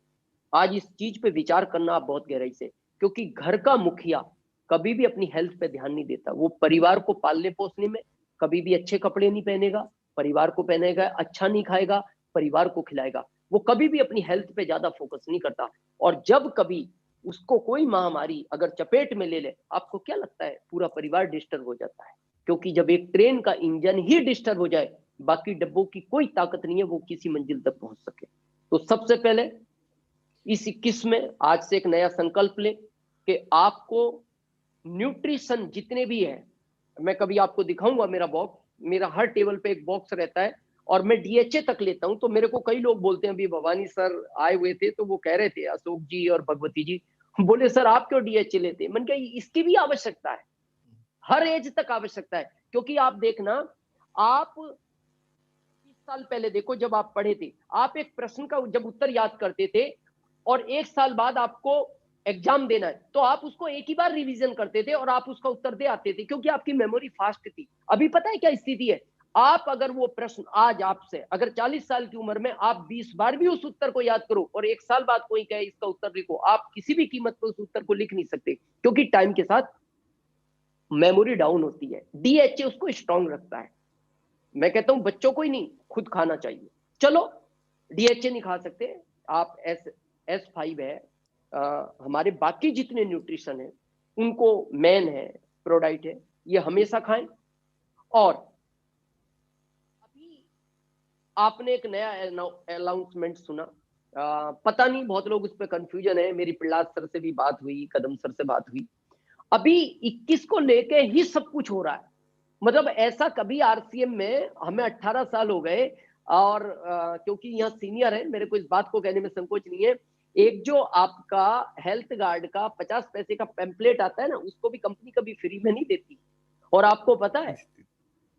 आज इस चीज पे विचार करना आप बहुत गहराई से, क्योंकि घर का मुखिया कभी भी अपनी हेल्थ पे ध्यान नहीं देता। वो परिवार को पालने पोसने में कभी भी अच्छे कपड़े नहीं पहनेगा, परिवार को पहनेगा, अच्छा नहीं खाएगा, परिवार को खिलाएगा, वो कभी भी अपनी हेल्थ पे ज्यादा फोकस नहीं करता। और जब कभी उसको कोई महामारी अगर चपेट में ले ले, आपको क्या लगता है? पूरा परिवार डिस्टर्ब हो जाता है, क्योंकि जब एक ट्रेन का इंजन ही डिस्टर्ब हो जाए, बाकी डब्बों की कोई ताकत नहीं है वो किसी मंजिल तक पहुंच सके। तो सबसे पहले इस 21 में आज से एक नया संकल्प ले कि आपको न्यूट्रिशन जितने भी है, मैं कभी आपको दिखाऊंगा मेरा बॉक्स, मेरा हर टेबल पे एक बॉक्स रहता है और मैं डीएचए तक लेता हूं। तो मेरे को कई लोग बोलते हैं, अभी भवानी सर आए हुए थे तो वो कह रहे थे, अशोक जी और भगवती जी, बोले सर आप क्यों डीएचए लेते हैं? मैंने कहा इसकी भी आवश्यकता है, हर एज तक आवश्यकता है। क्योंकि आप देखना, आप 20 साल पहले देखो, जब आप पढ़े थे, आप एक प्रश्न का जब उत्तर याद करते थे और 1 साल बाद आपको एग्जाम देना है, तो आप उसको एक ही बार रिवीजन करते थे और आप उसका उत्तर दे आते थे, क्योंकि आपकी मेमोरी फास्ट थी। अभी पता है क्या स्थिति है? आप अगर वो प्रश्न आज आपसे, अगर 40 साल की उम्र में आप 20 बार भी उस उत्तर को याद करो और 1 साल बाद कोई कहे इसका उत्तर लिखो, आप किसी भी कीमत पर उस उत्तर को लिख नहीं सकते, क्योंकि टाइम के साथ मेमोरी डाउन होती है। डीएचए उसको स्ट्रांग रखता है। मैं कहता हूं बच्चों को ही नहीं, खुद खाना चाहिए। चलो डीएचए नहीं खा सकते आप, S5 है, हमारे बाकी जितने न्यूट्रिशन है उनको मैन है, प्रोडाइट है, ये हमेशा खाएं। और अभी आपने एक नया अनाउंसमेंट सुना, पता नहीं, बहुत लोग उस पर कंफ्यूजन है। मेरी प्रहलाद सर से भी बात हुई, कदम सर से बात हुई। अभी 21 को लेके ही सब कुछ हो रहा है। मतलब ऐसा कभी आरसीएम में, हमें 18 साल हो गए और क्योंकि यहाँ सीनियर है, मेरे को इस बात को कहने में संकोच नहीं है। एक जो आपका हेल्थ गार्ड का 50 पैसे का पैम्पलेट आता है ना, उसको भी कंपनी कभी फ्री में नहीं देती। और आपको पता है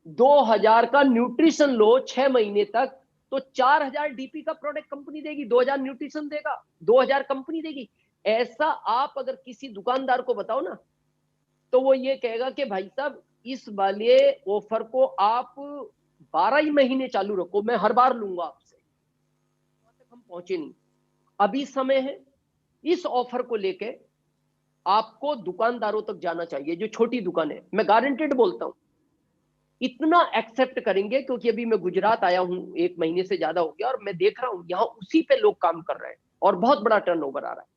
2000 का न्यूट्रिशन लो 6 महीने तक, तो 4000 डीपी का प्रोडक्ट कंपनी देगी, 2000 न्यूट्रिशन देगा, 2000 कंपनी देगी। ऐसा आप अगर किसी दुकानदार को बताओ ना, तो वो ये कहेगा कि भाई साहब इस वाले ऑफर को आप 12 ही महीने चालू रखो, मैं हर बार लूंगा आपसे। वहां तक हम पहुंचे नहीं, अभी समय है। इस ऑफर को लेके आपको दुकानदारों तक जाना चाहिए, जो छोटी दुकान है। मैं गारंटेड बोलता हूं इतना एक्सेप्ट करेंगे, क्योंकि अभी मैं गुजरात आया हूं, 1 महीने से ज्यादा हो गया, और मैं देख रहा हूं यहां उसी पे लोग काम कर रहे हैं और बहुत बड़ा टर्नओवर आ रहा है।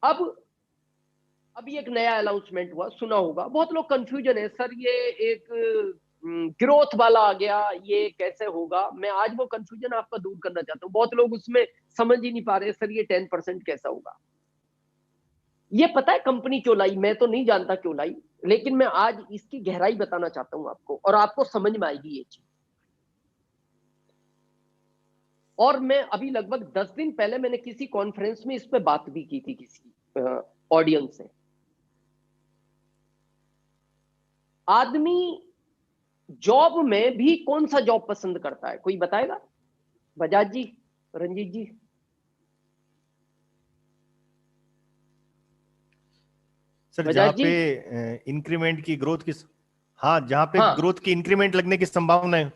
अब अभी एक नया अनाउंसमेंट हुआ, सुना होगा, बहुत लोग कंफ्यूजन है, सर ये एक ग्रोथ वाला आ गया, ये कैसे होगा? मैं आज वो कंफ्यूजन आपका दूर करना चाहता हूं। बहुत लोग उसमें समझ ही नहीं पा रहे, सर ये 10% कैसा होगा? ये पता है कंपनी क्यों लाई? मैं तो नहीं जानता क्यों लाई, लेकिन मैं आज इसकी गहराई बताना चाहता हूं आपको, और आपको समझ में आएगी ये चीज। और मैं अभी लगभग 10 दिन पहले मैंने किसी कॉन्फ्रेंस में इस पे बात भी की थी किसी ऑडियंस से। आदमी जॉब में भी कौन सा जॉब पसंद करता है, कोई बताएगा? बजाज जी, रंजीत जी।
सर
बजाज
जहाँ
जी?
पे इंक्रीमेंट की ग्रोथ की, हाँ जहाँ पे
हाँ।
ग्रोथ की इंक्रीमेंट लगने की संभावना है,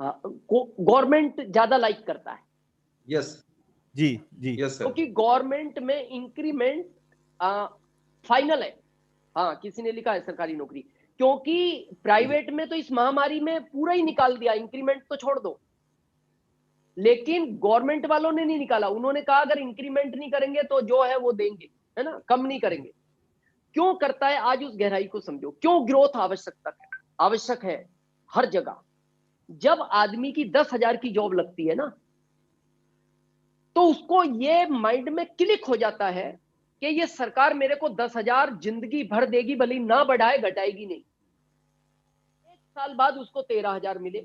गवर्नमेंट ज्यादा लाइक करता है।
यस
जी जी,
यस सर।
क्योंकि गवर्नमेंट में इंक्रीमेंट फाइनल है। हाँ, किसी ने लिखा है सरकारी नौकरी, क्योंकि प्राइवेट में तो इस महामारी में पूरा ही निकाल दिया, इंक्रीमेंट तो छोड़ दो। लेकिन गवर्नमेंट वालों ने नहीं निकाला, उन्होंने कहा अगर इंक्रीमेंट नहीं करेंगे तो जो है वो देंगे, है ना, कम नहीं करेंगे। क्यों करता है? आज उस गहराई को समझो, क्यों ग्रोथ आवश्यक है हर जगह। जब आदमी की 10,000 की जॉब लगती है ना, तो उसको ये माइंड में क्लिक हो जाता है कि ये सरकार मेरे को 10,000 जिंदगी भर देगी, भले ना बढ़ाए घटाएगी नहीं। 1 साल बाद उसको 13,000 मिले,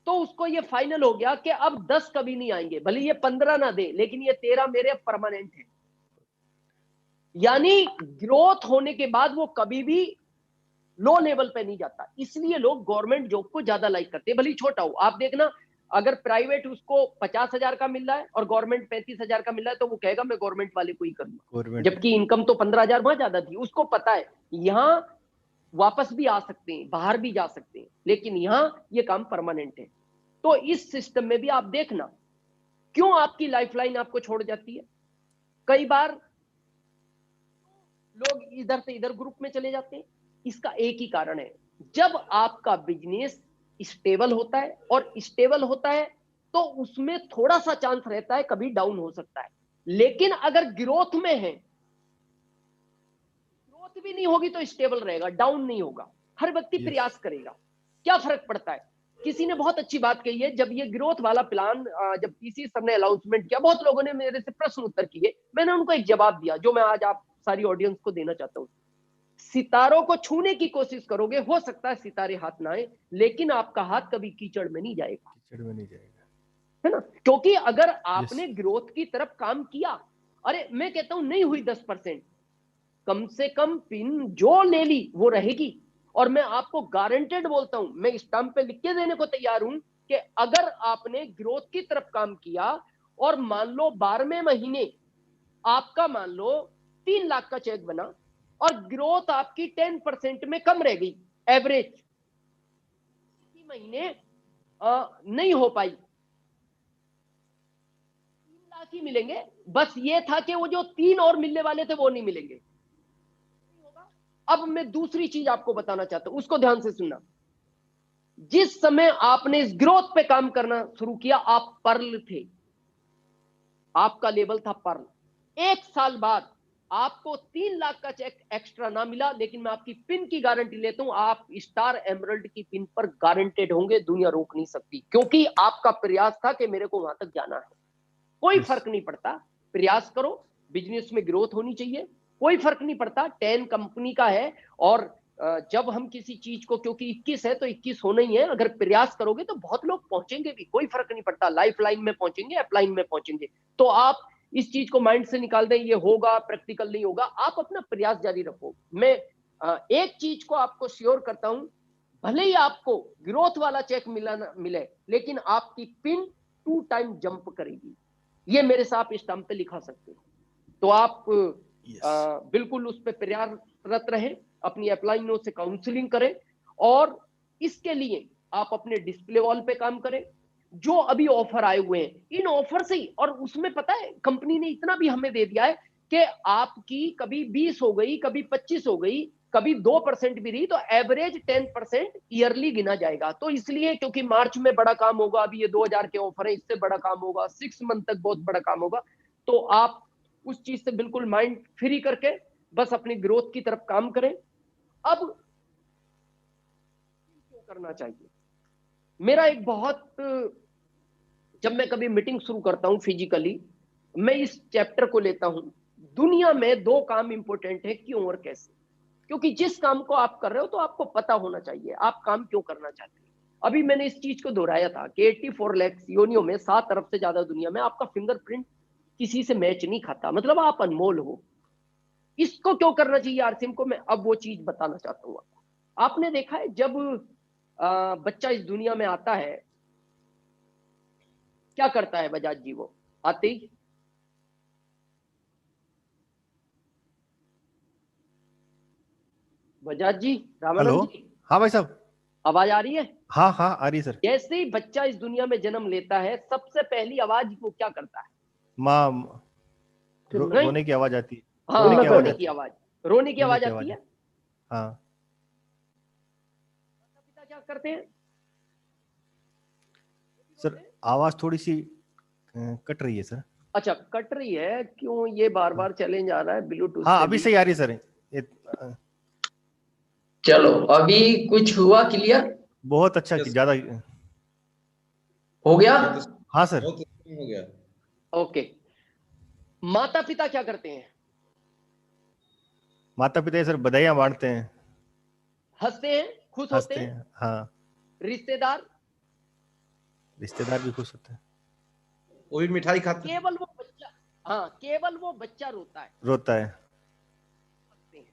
तो उसको ये फाइनल हो गया कि अब 10 कभी नहीं आएंगे, भले ये 15 ना दे, लेकिन ये 13 मेरे परमानेंट है। यानी ग्रोथ होने के बाद वो कभी भी लो लेवल पे नहीं जाता। इसलिए लोग गवर्नमेंट जॉब को ज्यादा लाइक करते हैं, भले ही छोटा हो। आप देखना, अगर प्राइवेट उसको 50,000 का मिल रहा है और गवर्नमेंट 35,000 का मिल रहा है, तो वो कहेगा मैं गवर्नमेंट वाले को ही करूंगा, जबकि इनकम तो 15,000 वहां ज्यादा थी। उसको पता है यहाँ वापस भी आ सकते हैं, बाहर भी जा सकते हैं, लेकिन यहाँ ये काम परमानेंट है। तो इस सिस्टम में भी आप देखना, क्यों आपकी लाइफलाइन आपको छोड़ जाती है। कई बार लोग इधर से इधर ग्रुप में चले जाते हैं। इसका एक ही कारण है, जब आपका बिजनेस स्टेबल होता है, और स्टेबल होता है तो उसमें थोड़ा सा चांस रहता है कभी डाउन हो सकता है। लेकिन अगर ग्रोथ में है, ग्रोथ भी नहीं होगी तो स्टेबल रहेगा, डाउन नहीं होगा। हर व्यक्ति प्रयास करेगा, क्या फर्क पड़ता है। किसी ने बहुत अच्छी बात कही है, जब ये ग्रोथ वाला प्लान जब पीसी सर ने अनाउंसमेंट किया, बहुत लोगों ने मेरे से प्रश्न उत्तर किए, मैंने उनको एक जवाब दिया जो मैं आज आप सारी ऑडियंस को देना चाहता हूं। सितारों को छूने की कोशिश करोगे, हो सकता है सितारे हाथ ना आए, लेकिन आपका हाथ कभी कीचड़ में नहीं जाएगा,
कीचड़ में नहीं जाएगा,
है ना। क्योंकि अगर आपने ग्रोथ की तरफ काम किया, अरे मैं कहता हूं नहीं हुई 10%, कम से कम पिन जो ले ली वो रहेगी। और मैं आपको गारंटेड बोलता हूं, मैं स्टैंप पे लिख के देने को तैयार हूं कि अगर आपने ग्रोथ की तरफ काम किया और मान लो 12वें महीने आपका मान लो 3 लाख का चेक बना और ग्रोथ आपकी 10% में कम रह गई एवरेज, महीने नहीं हो पाई, 3 लाख ही मिलेंगे। बस ये था कि वो जो 3 और मिलने वाले थे वो नहीं मिलेंगे। अब मैं दूसरी चीज आपको बताना चाहता हूं, उसको ध्यान से सुनना। जिस समय आपने इस ग्रोथ पे काम करना शुरू किया, आप पर्ल थे, आपका लेवल था पर्ल। 1 साल बाद आपको 3 लाख का चेक एक्स्ट्रा ना मिला, लेकिन मैं आपकी पिन की गारंटी लेता हूं, आप स्टार एमरल्ड की पिन पर गारंटेड होंगे, दुनिया रोक नहीं सकती, क्योंकि आपका प्रयास था कि मेरे को वहां तक जाना है। कोई फर्क नहीं पड़ता, प्रयास करो, बिजनेस में ग्रोथ होनी चाहिए, कोई फर्क नहीं पड़ता। 10 कंपनी का है और जब हम किसी चीज को, क्योंकि 21 है तो 21 होना ही है, अगर प्रयास करोगे तो बहुत लोग पहुंचेंगे भी, कोई फर्क नहीं पड़ता, लाइफ लाइन में पहुंचेंगे, अपलाइन में पहुंचेंगे। तो आप इस चीज को माइंड से निकाल दें, ये होगा, प्रैक्टिकल नहीं होगा, आप अपना प्रयास जारी रखो। मैं एक चीज को आपको श्योर करता हूं, भले ही आपको ग्रोथ वाला चेक मिला ना मिले, लेकिन आपकी पिन 2 टाइम जंप करेगी, ये मेरे से आप स्टैम्प पे लिखा सकते हो। तो आप बिल्कुल उस पर प्रयासरत रहें, अपनी अपलाइनों से काउंसलिंग करें और इसके लिए आप अपने डिस्प्ले वॉल पे काम करें। जो अभी ऑफर आए हुए हैं, इन ऑफर से ही, और उसमें पता है कंपनी ने इतना भी हमें दे दिया है कि आपकी कभी 20 हो गई, कभी 25 हो गई, कभी 2% भी रही, तो एवरेज 10% ईयरली गिना जाएगा। तो इसलिए क्योंकि मार्च में बड़ा काम होगा, अभी ये 2000 के ऑफर है, इससे बड़ा काम होगा, 6 मंथ तक बहुत बड़ा काम होगा। तो आप उस चीज से बिल्कुल माइंड फ्री करके बस अपनी ग्रोथ की तरफ काम करें। अब क्यों करना चाहिए, मेरा एक बहुत, जब मैं कभी मीटिंग शुरू करता हूं फिजिकली, मैं इस चैप्टर को लेता हूं, दुनिया में 2 काम इंपॉर्टेंट है, क्यों और कैसे। क्योंकि जिस काम को आप कर रहे हो तो आपको पता होना चाहिए आप काम क्यों करना चाहते हैं। अभी मैंने इस चीज को दोहराया था कि 84 लाख योनियों में 7 अरब से ज्यादा दुनिया में आपका फिंगरप्रिंट किसी से मैच नहीं खाता, मतलब आप अनमोल हो। इसको क्यों करना चाहिए आरसीएम को, मैं अब वो चीज बताना चाहता हूँ आपको। आपने देखा है जब बच्चा इस दुनिया में आता है, क्या करता है बजाज जी, वो आते ही बजाज जी,
हेलो।
रामानंद जी,
हाँ भाई साहब।
आवाज आ रही है?
हाँ हाँ आ रही है सर।
जैसे ही बच्चा इस दुनिया में जन्म लेता है, सबसे पहली आवाज वो क्या करता है?
माँ
नहीं,
रोने की आवाज आती है।
हाँ,
रोने की आवाज
रोने
आती
की
है।
आवाज, रोने की
रोने
आवाज
की
आती
आवाज।
है।
हाँ।
माता पिता क्या करते हैं?
सर आवाज थोड़ी सी कट रही है सर।
अच्छा, कट रही है, क्यों ये बार बार चैलेंज आ रहा है ब्लूटूथ
हाँ
से
अभी
भी?
सही आ रही है सर।
चलो अभी कुछ हुआ क्लियर?
बहुत अच्छा
Yes,
ज्यादा।
हो गया?
ये तो
हाँ सर।
बहुत अच्छा हो गया।
ओके, माता पिता क्या करते हैं?
माता पिता सर बधाइयां बांटते हैं,
हंसते हैं, खुश होते
हंसते
हैं।
हैं। हाँ।
रिश्तेदार,
रिश्तेदार भी खुश होते हैं।
वो भी मिठाई खाते हैं।
केवल वो बच्चा, हाँ, केवल वो बच्चा रोता है,
रोता है।
हंसते हैं।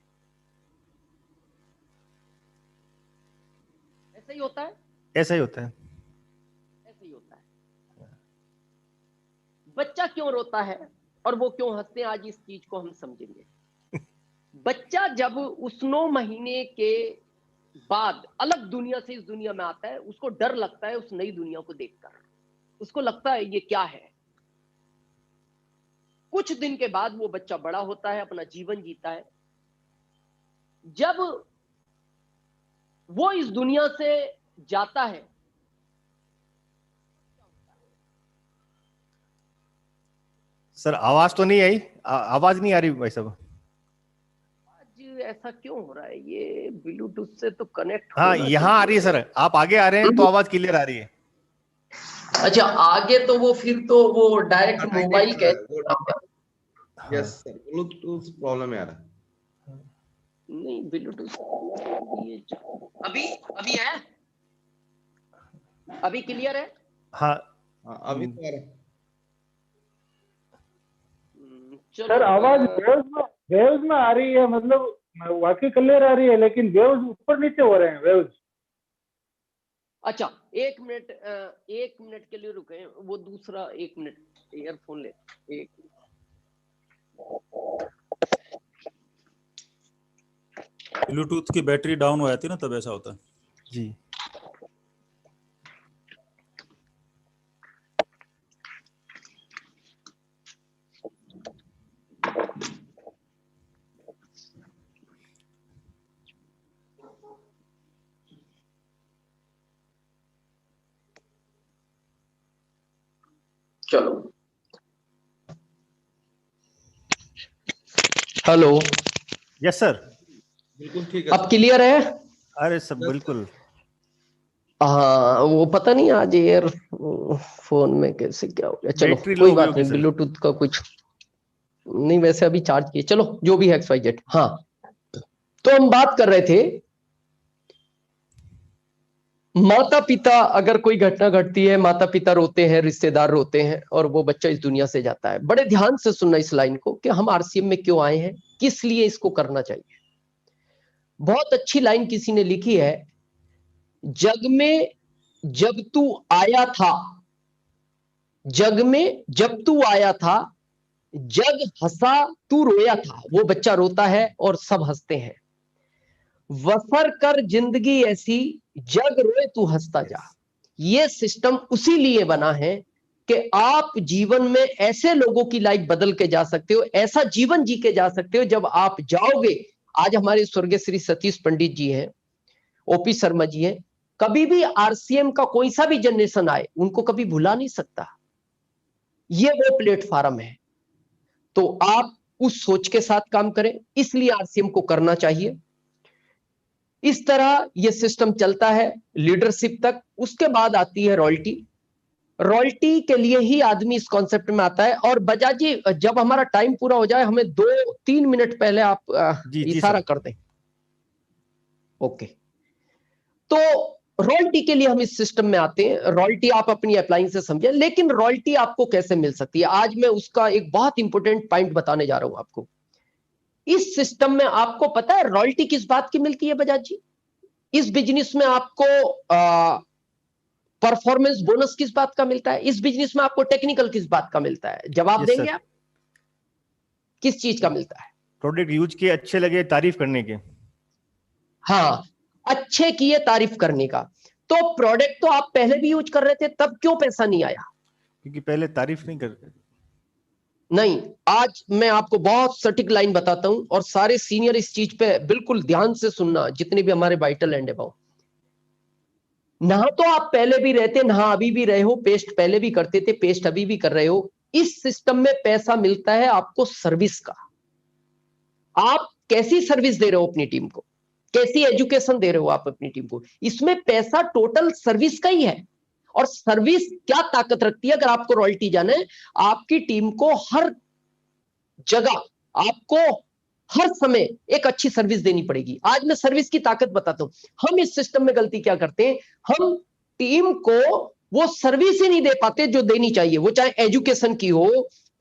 ऐसा ही होता है,
ऐसा ही होता है।
ऐसा ही होता है। बच्चा क्यों रोता है और वो क्यों हंसते हैं, आज इस चीज को हम समझेंगे। बच्चा जब उस 9 महीने के बाद अलग दुनिया से इस दुनिया में आता है, उसको डर लगता है उस नई दुनिया को देखकर, उसको लगता है ये क्या है। कुछ दिन के बाद वो बच्चा बड़ा होता है, अपना जीवन जीता है। जब वो इस दुनिया से जाता है,
सर आवाज तो नहीं आई, आवाज नहीं आ रही भाई साहब।
आज ऐसा क्यों हो रहा है, ये ब्लूटूथ से तो कनेक्ट
हाँ
होना
यहाँ आ रही है
चाहिए।
सर, आप आगे आ रहे हैं तो आवाज क्लियर आ रही है।
अच्छा आगे तो वो फिर तो वो डायरेक्ट मोबाइल
Direct,
कैसे?
यस सर, ब्लूटूथ प्रॉब्लम आ रहा है।
नहीं, ब्लूटूथ अभी अभी है, अभी क्लियर है।
हाँ।
हाँ, अभी तो आ रहा है।
चलो
सर आवाज वेव्स में आ रही है, मतलब वाकई क्लियर आ रही है, लेकिन वेव्स ऊपर नीचे हो रहे हैं वेव्स।
अच्छा, 1 मिनट के लिए रुके, वो दूसरा 1 मिनट ईयरफोन ले। एक
ब्लूटूथ की बैटरी डाउन हो जाती है ना, तब ऐसा होता है।
जी
चलो, हेलो,
यस सर।
बिल्कुल ठीक है
अब क्लियर है?
अरे सब बिल्कुल।
हाँ, वो पता नहीं आज एयर फोन में कैसे क्या हो गया। चलो
बैटरी लो
कोई
हुई
बात
होगी
नहीं,
सर।
ब्लूटूथ का कुछ नहीं, वैसे अभी चार्ज किए। चलो जो भी है XYZ। हाँ, तो हम बात कर रहे थे, माता पिता, अगर कोई घटना घटती है, माता पिता रोते हैं, रिश्तेदार रोते हैं, और वो बच्चा इस दुनिया से जाता है। बड़े ध्यान से सुनना इस लाइन को कि हम RCM में क्यों आए हैं, किस लिए इसको करना चाहिए। बहुत अच्छी लाइन किसी ने लिखी है, जग में जब तू आया था, जग में जब तू आया था, जग हंसा तू रोया था। वो बच्चा रोता है और सब हंसते हैं। वफर कर जिंदगी ऐसी, जग रोए तू हंसता जा। ये सिस्टम उसी लिए बना है कि आप जीवन में ऐसे लोगों की लाइफ बदल के जा सकते हो, ऐसा जीवन जी के जा सकते हो। जब आप जाओगे, आज हमारे स्वर्गीय श्री सतीश पंडित जी हैं, OP शर्मा जी हैं, कभी भी RCM का कोई सा भी जनरेशन आए, उनको कभी भुला नहीं सकता। ये वो प्लेटफॉर्म है। तो आप उस सोच के साथ काम करें, इसलिए RCM को करना चाहिए। इस तरह ये सिस्टम चलता है लीडरशिप तक। उसके बाद आती है रॉयल्टी। रॉयल्टी के लिए ही आदमी इस कॉन्सेप्ट में आता है। और बजाज जी, जब हमारा टाइम पूरा हो जाए, हमें 2-3 मिनट पहले आप
जी
इशारा
सर।
कर दें। ओके, तो रॉयल्टी के लिए हम इस सिस्टम में आते हैं। रॉयल्टी आप अपनी अप्लाइंस से समझें, लेकिन रॉयल्टी आपको कैसे मिल सकती है, आज मैं उसका एक बहुत इंपॉर्टेंट पॉइंट बताने जा रहा हूं आपको। इस सिस्टम में आपको पता है रॉयल्टी किस बात की मिलती है बजाज जी? इस बिजनेस में आपको परफॉर्मेंस बोनस किस बात का मिलता है? इस बिजनेस में आपको टेक्निकल किस बात का मिलता है? जवाब
यस
देंगे
सर।
आप, किस चीज का मिलता है?
प्रोडक्ट यूज के अच्छे लगे, तारीफ करने के।
हाँ, अच्छे किए तारीफ करने का। तो प्रोडक्ट तो आप पहले भी यूज कर रहे थे, तब क्यों पैसा नहीं आया?
क्योंकि पहले तारीफ नहीं करते।
नहीं, आज मैं आपको बहुत सटीक लाइन बताता हूं, और सारे सीनियर इस चीज पे बिल्कुल ध्यान से सुनना, जितने भी हमारे वाइटल एंड अबाउट। ना तो आप पहले भी रहते, ना अभी भी रहे हो, पेस्ट पहले भी करते थे, पेस्ट अभी भी कर रहे हो। इस सिस्टम में पैसा मिलता है आपको सर्विस का। आप कैसी सर्विस दे रहे हो अपनी टीम को, कैसी एजुकेशन दे रहे हो आप अपनी टीम को, इसमें पैसा टोटल सर्विस का ही है। और सर्विस क्या ताकत रखती है, अगर आपको रॉयल्टी जाना है, आपकी टीम को हर जगह, आपको हर समय एक अच्छी सर्विस देनी पड़ेगी। आज मैं सर्विस की ताकत बताता हूं। हम इस सिस्टम में गलती क्या करते हैं, हम टीम को वो सर्विस ही नहीं दे पाते जो देनी चाहिए। वो चाहे एजुकेशन की हो,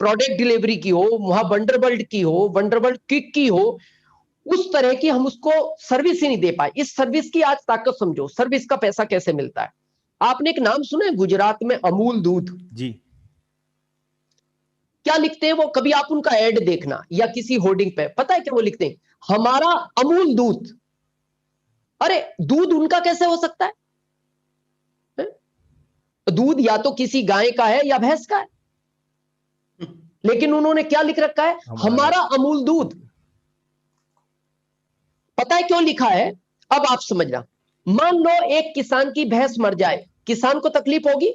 प्रोडक्ट डिलीवरी की हो, वहां वंडरबर्ल्ड की हो, वंडरबर्ल्ड क्विक की हो, उस तरह की हम उसको सर्विस ही नहीं दे पाए। इस सर्विस की आज ताकत समझो, सर्विस का पैसा कैसे मिलता है। आपने एक नाम सुना है गुजरात में, अमूल दूध?
जी।
क्या लिखते हैं वो, कभी आप उनका ऐड देखना या किसी होर्डिंग पे, पता है क्या वो लिखते हैं? हमारा अमूल दूध। अरे दूध उनका कैसे हो सकता है? दूध या तो किसी गाय का है या भैंस का है, लेकिन उन्होंने क्या लिख रखा है? हमारा अमूल दूध। पता है क्यों लिखा है? अब आप समझना। मान लो एक किसान की भैंस मर जाए, किसान को तकलीफ होगी?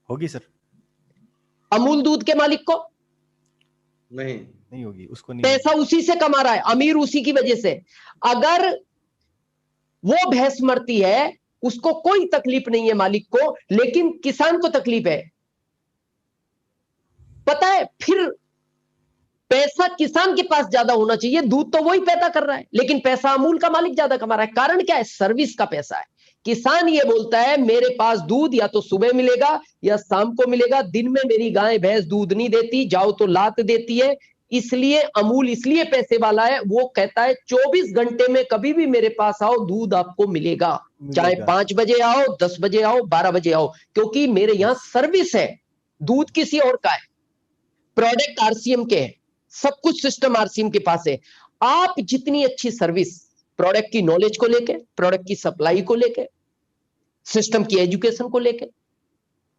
होगी सर।
अमूल दूध के मालिक को
नहीं होगी, उसको नहीं।
पैसा उसी से कमा रहा है, अमीर उसी की वजह से। अगर वो भैंस मरती है, उसको कोई तकलीफ नहीं है मालिक को, लेकिन किसान को तकलीफ है। पता है, फिर पैसा किसान के पास ज्यादा होना चाहिए, दूध तो वही पैदा कर रहा है, लेकिन पैसा अमूल का मालिक ज्यादा कमा रहा है। कारण क्या है? सर्विस का पैसा है। किसान ये बोलता है मेरे पास दूध या तो सुबह मिलेगा या शाम को मिलेगा, दिन में मेरी गाय भैंस दूध नहीं देती, जाओ तो लात देती है, इसलिए अमूल इसलिए पैसे वाला है, वो कहता है 24 घंटे में कभी भी मेरे पास आओ दूध आपको मिलेगा, चाहे 5 बजे आओ, 10 बजे आओ, 12 बजे आओ, क्योंकि मेरे यहां सर्विस है। दूध किसी और का है, प्रोडक्ट आरसीएम के है, सब कुछ सिस्टम आरसीएम के पास है। आप जितनी अच्छी सर्विस प्रोडक्ट की नॉलेज को लेके, प्रोडक्ट की सप्लाई को लेके, सिस्टम की एजुकेशन को लेके,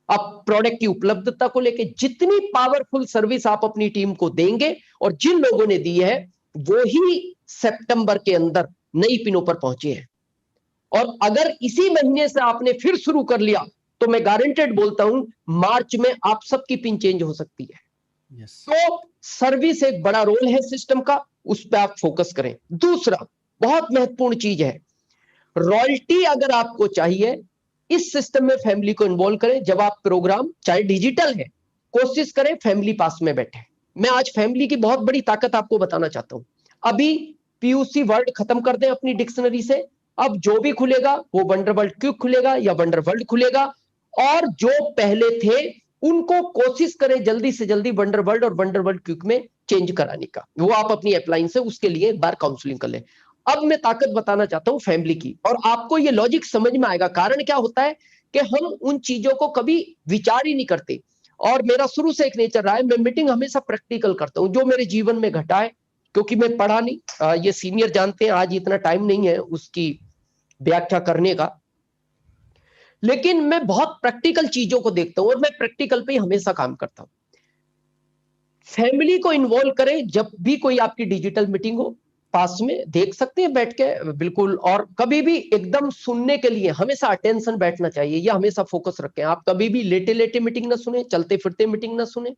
अब प्रोडक्ट की उपलब्धता को लेके, जितनी पावरफुल सर्विस आप अपनी टीम को देंगे और जिन लोगों ने दी है वो ही सितंबर के अंदर नई पिनों पर पहुंचे हैं। और अगर इसी महीने से आपने फिर शुरू कर लिया तो मैं गारंटेड बोलता हूं मार्च में आप सबकी पिन चेंज हो सकती है। तो सर्विस एक बड़ा रोल है सिस्टम का, उस पर आप फोकस करें। दूसरा बहुत महत्वपूर्ण चीज है, रॉयल्टी अगर आपको चाहिए इस सिस्टम में फैमिली को इन्वॉल्व करें। जब आप प्रोग्राम चाहे डिजिटल है, कोशिश करें फैमिली पास में बैठे। मैं आज फैमिली की बहुत बड़ी ताकत आपको बताना चाहता हूं। अभी पीयूसी वर्ड खत्म कर दें अपनी डिक्शनरी से, अब जो भी खुलेगा वो वंडरवर्ल्ड क्विक खुलेगा या वंडरवर्ल्ड खुलेगा, और जो पहले थे उनको कोशिश करें जल्दी से जल्दी वंडरवर्ल्ड और वंडरवर्ल्ड क्विक में चेंज कराने का। वो आप अपनी अप्लायंस से उसके लिए एक बार काउंसलिंग कर लें। अब मैं ताकत बताना चाहता हूं फैमिली की, और आपको ये लॉजिक समझ में आएगा। कारण क्या होता है कि हम उन चीजों को कभी विचार ही नहीं करते, और मेरा शुरू से एक नेचर रहा है, मैं मीटिंग हमेशा प्रैक्टिकल करता हूं, जो मेरे जीवन में घटा है, क्योंकि मैं पढ़ा नहीं, ये सीनियर जानते हैं, आज इतना टाइम नहीं है उसकी व्याख्या करने का, लेकिन मैं बहुत प्रैक्टिकल चीजों को देखता हूं और मैं प्रैक्टिकल पे ही हमेशा काम करता हूं। फैमिली को इन्वॉल्व करें जब भी कोई आपकी डिजिटल मीटिंग हो, पास में देख सकते हैं बैठ के बिल्कुल, और कभी भी एकदम सुनने के लिए हमेशा अटेंशन बैठना चाहिए, ये हमेशा फोकस रखें। आप कभी भी लेटे लेटे मीटिंग ना सुने, चलते फिरते मीटिंग ना सुने,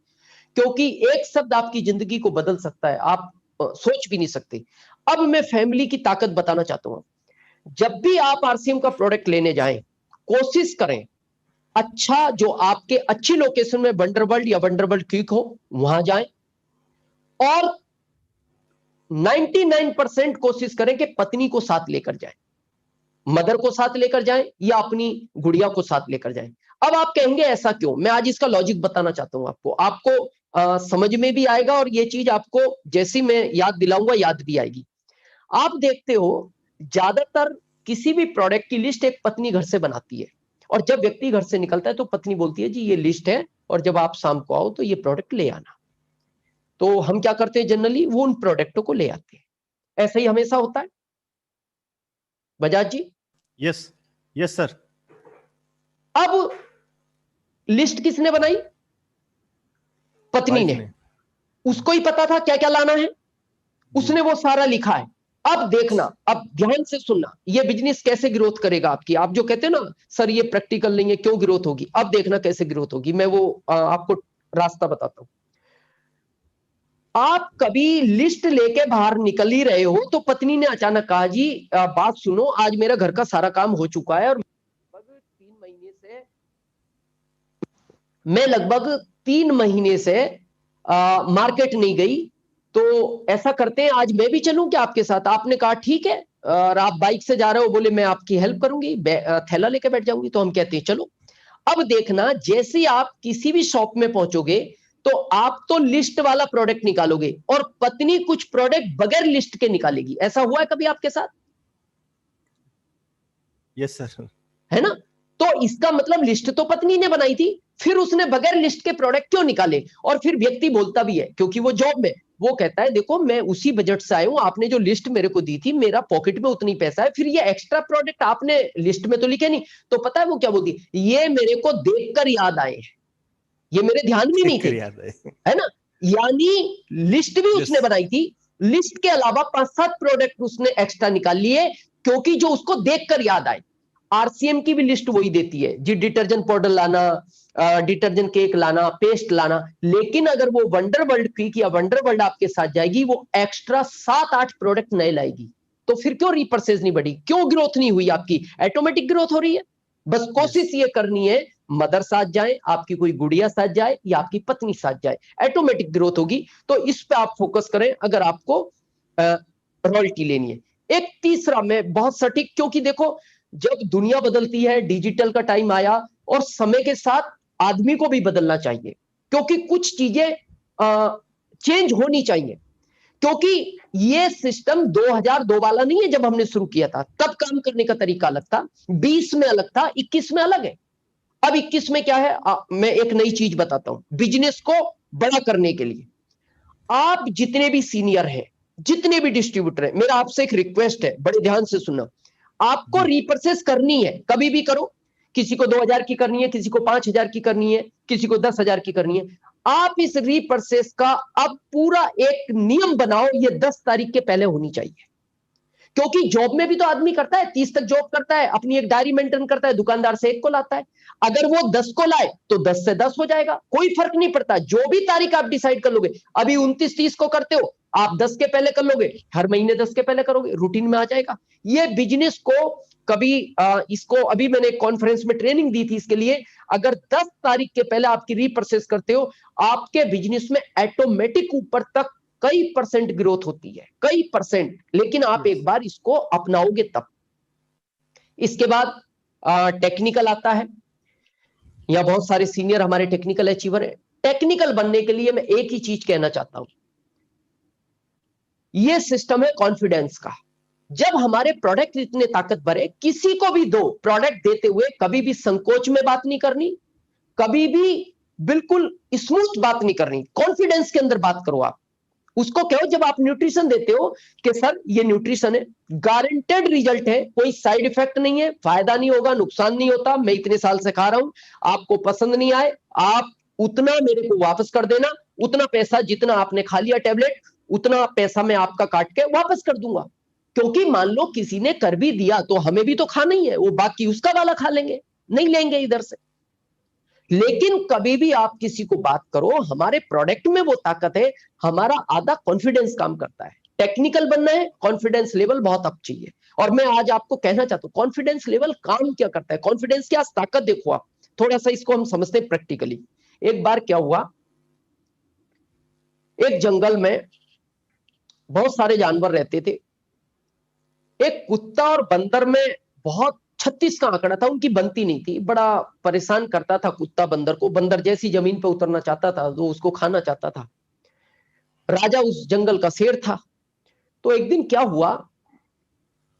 क्योंकि एक शब्द आपकी जिंदगी को बदल सकता है, आप सोच भी नहीं सकते। अब मैं फैमिली की ताकत बताना चाहता हूं। जब भी आप आरसीएम का प्रोडक्ट लेने जाएं, कोशिश करें अच्छा जो आपके अच्छी लोकेशन में वंडरवर्ल्ड या वंडरवर्ल्ड क्विक हो वहां जाएं, और 99% कोशिश करें कि पत्नी को साथ लेकर जाएं, मदर को साथ लेकर जाएं या अपनी गुड़िया को साथ लेकर जाएं। अब आप कहेंगे ऐसा क्यों, मैं आज इसका लॉजिक बताना चाहता हूं आपको समझ में भी आएगा, और ये चीज आपको जैसी मैं याद दिलाऊंगा याद भी आएगी। आप देखते हो ज्यादातर किसी भी प्रोडक्ट की लिस्ट एक पत्नी घर से बनाती है, और जब व्यक्ति घर से निकलता है तो पत्नी बोलती है जी ये लिस्ट है, और जब आप शाम को आओ तो ये प्रोडक्ट ले आना। तो हम क्या करते हैं जनरली, वो उन प्रोडक्टों को ले आते हैं। ऐसा ही हमेशा होता है Bajaj ji?
Yes yes sir.
अब लिस्ट किसने बनाई? पत्नी ने। उसको ही पता था क्या क्या लाना है, उसने वो सारा लिखा है। अब देखना, अब ध्यान से सुनना, ये बिजनेस कैसे ग्रोथ करेगा आपकी। आप जो कहते हैं ना सर ये प्रैक्टिकल नहीं है, क्यों ग्रोथ होगी, अब देखना कैसे ग्रोथ होगी। मैं वो आपको रास्ता बताता हूं। आप कभी लिस्ट लेके बाहर निकल ही रहे हो तो पत्नी ने अचानक कहा जी बात सुनो, आज मेरा घर का सारा काम हो चुका है और लगभग 3 महीने से मार्केट नहीं गई, तो ऐसा करते हैं आज मैं भी चलूं क्या आपके साथ। आपने कहा ठीक है, और आप बाइक से जा रहे हो, बोले मैं आपकी हेल्प करूंगी, थैला लेके बैठ जाऊंगी। तो हम कहते हैं चलो। अब देखना, जैसे आप किसी भी शॉप में पहुंचोगे तो आप तो लिस्ट वाला प्रोडक्ट निकालोगे और पत्नी कुछ प्रोडक्ट बगैर लिस्ट के निकालेगी। ऐसा हुआ है कभी आपके साथ?
Yes sir.
है ना? तो इसका मतलब लिस्ट तो पत्नी ने बनाई थी, फिर उसने बगैर लिस्ट के प्रोडक्ट क्यों निकाले? और फिर व्यक्ति बोलता भी है, क्योंकि वो जॉब में, वो कहता है देखो मैं उसी बजट से आया हूं, आपने जो लिस्ट मेरे को दी थी, मेरा पॉकेट में उतनी पैसा है, फिर ये एक्स्ट्रा प्रोडक्ट आपने लिस्ट में तो लिखे नहीं। तो पता है वो क्या बोलती, ये मेरे को देखकर याद आए, ये मेरे ध्यान में नहीं थे, है ना? यानी लिस्ट भी उसने बनाई थी, लिस्ट के अलावा 5-7 प्रोडक्ट उसने एक्स्ट्रा निकाल लिए, क्योंकि जो उसको देखकर याद आए। आरसीएम की भी लिस्ट वही देती है जी, डिटर्जेंट पाउडर लाना, डिटर्जेंट केक लाना, पेस्ट लाना, लेकिन अगर वो वंडरवर्ल्ड क्विक या वंडरवर्ल्ड आपके साथ जाएगी, वो एक्स्ट्रा 7-8 प्रोडक्ट नए लाएगी। तो फिर क्यों रिपर्चेज नहीं बढ़ी, क्यों ग्रोथ नहीं हुई आपकी? ऑटोमेटिक ग्रोथ हो रही है। बस कोशिश ये करनी है, मदर साथ जाए, आपकी कोई गुड़िया साथ जाए या आपकी पत्नी साथ जाए, ऑटोमेटिक ग्रोथ होगी। तो इस पे आप फोकस करें अगर आपको रॉयल्टी लेनी है। एक तीसरा में बहुत सटीक, क्योंकि देखो जब दुनिया बदलती है, डिजिटल का टाइम आया और समय के साथ आदमी को भी बदलना चाहिए, क्योंकि कुछ चीजें चेंज होनी चाहिए। क्योंकि ये सिस्टम 2002 वाला नहीं है। जब हमने शुरू किया था तब काम करने का तरीका अलग था, 20 में अलग था, 21 में अलग है। अब 21 में क्या है, मैं एक नई चीज बताता हूं। बिजनेस को बड़ा करने के लिए आप जितने भी सीनियर हैं, जितने भी डिस्ट्रीब्यूटर हैं, मेरा आपसे एक रिक्वेस्ट है, बड़े ध्यान से सुनना। आपको रीपर्चेस करनी है, कभी भी करो। किसी को 2000 की करनी है, किसी को 5000 की करनी है, किसी को 10,000 की करनी है। आप इस रीपर्चेस का अब पूरा एक नियम बनाओ, ये 10 तारीख के पहले होनी चाहिए। क्योंकि जॉब में भी तो आदमी करता है, 30 तक जॉब करता है, अपनी एक डायरी मेंटेन करता है, दुकानदार से 1 को लाता है। अगर वो 10 को लाए तो 10 से 10 हो जाएगा, कोई फर्क नहीं पड़ता। जो भी तारीख आप डिसाइड कर लोगे, अभी 29-30 को करते हो, आप 10 के पहले कर लोगे, हर महीने 10 के पहले करोगे, रूटीन में आ जाएगा। ये बिजनेस को कभी इसको अभी मैंने एक कॉन्फ्रेंस में ट्रेनिंग दी थी इसके लिए। अगर 10 तारीख के पहले आपकी रीप्रोसेस करते हो, आपके बिजनेस में ऑटोमेटिक ऊपर तक कई % ग्रोथ होती है, कई %। लेकिन आप एक बार इसको अपनाओगे तब। इसके बाद टेक्निकल आता है। यहां बहुत सारे सीनियर हमारे टेक्निकल अचीवर है। टेक्निकल बनने के लिए मैं एक ही चीज कहना चाहता हूं, यह सिस्टम है कॉन्फिडेंस का। जब हमारे प्रोडक्ट इतने ताकतवर है, किसी को भी दो प्रोडक्ट देते हुए कभी भी संकोच में बात नहीं करनी, कभी भी बिल्कुल स्मूथ बात नहीं करनी, कॉन्फिडेंस के अंदर बात करो। आप उसको कहो, जब आप न्यूट्रिशन देते हो कि सर ये न्यूट्रिशन है, गारंटेड रिजल्ट है, कोई साइड इफेक्ट नहीं है, फायदा नहीं होगा, नुकसान नहीं होता, मैं इतने साल से खा रहा हूं, आपको पसंद नहीं आए, आप उतना मेरे को वापस कर देना, उतना पैसा जितना आपने खा लिया टैबलेट, उतना पैसा मैं आपका काट के वापस कर दूंगा। क्योंकि मान लो किसी ने कर भी दिया तो हमें भी तो खाना ही है, वो बाकी उसका वाला खा लेंगे, नहीं लेंगे इधर से। लेकिन कभी भी आप किसी को बात करो, हमारे प्रोडक्ट में वो ताकत है, हमारा आधा कॉन्फिडेंस काम करता है। टेक्निकल बनना है, कॉन्फिडेंस लेवल बहुत अप चाहिए। और मैं आज आपको कहना चाहता हूं कॉन्फिडेंस लेवल काम क्या करता है, कॉन्फिडेंस की आज ताकत देखो आप। थोड़ा सा इसको हम समझते हैं प्रैक्टिकली। एक बार क्या हुआ, एक जंगल में बहुत सारे जानवर रहते थे। एक कुत्ता और बंदर में बहुत 36 का आंकड़ा था, उनकी बनती नहीं थी, बड़ा परेशान करता था कुत्ता बंदर को। बंदर जैसी जमीन पर उतरना चाहता था तो उसको खाना चाहता था। राजा उस जंगल का शेर था। तो एक दिन क्या हुआ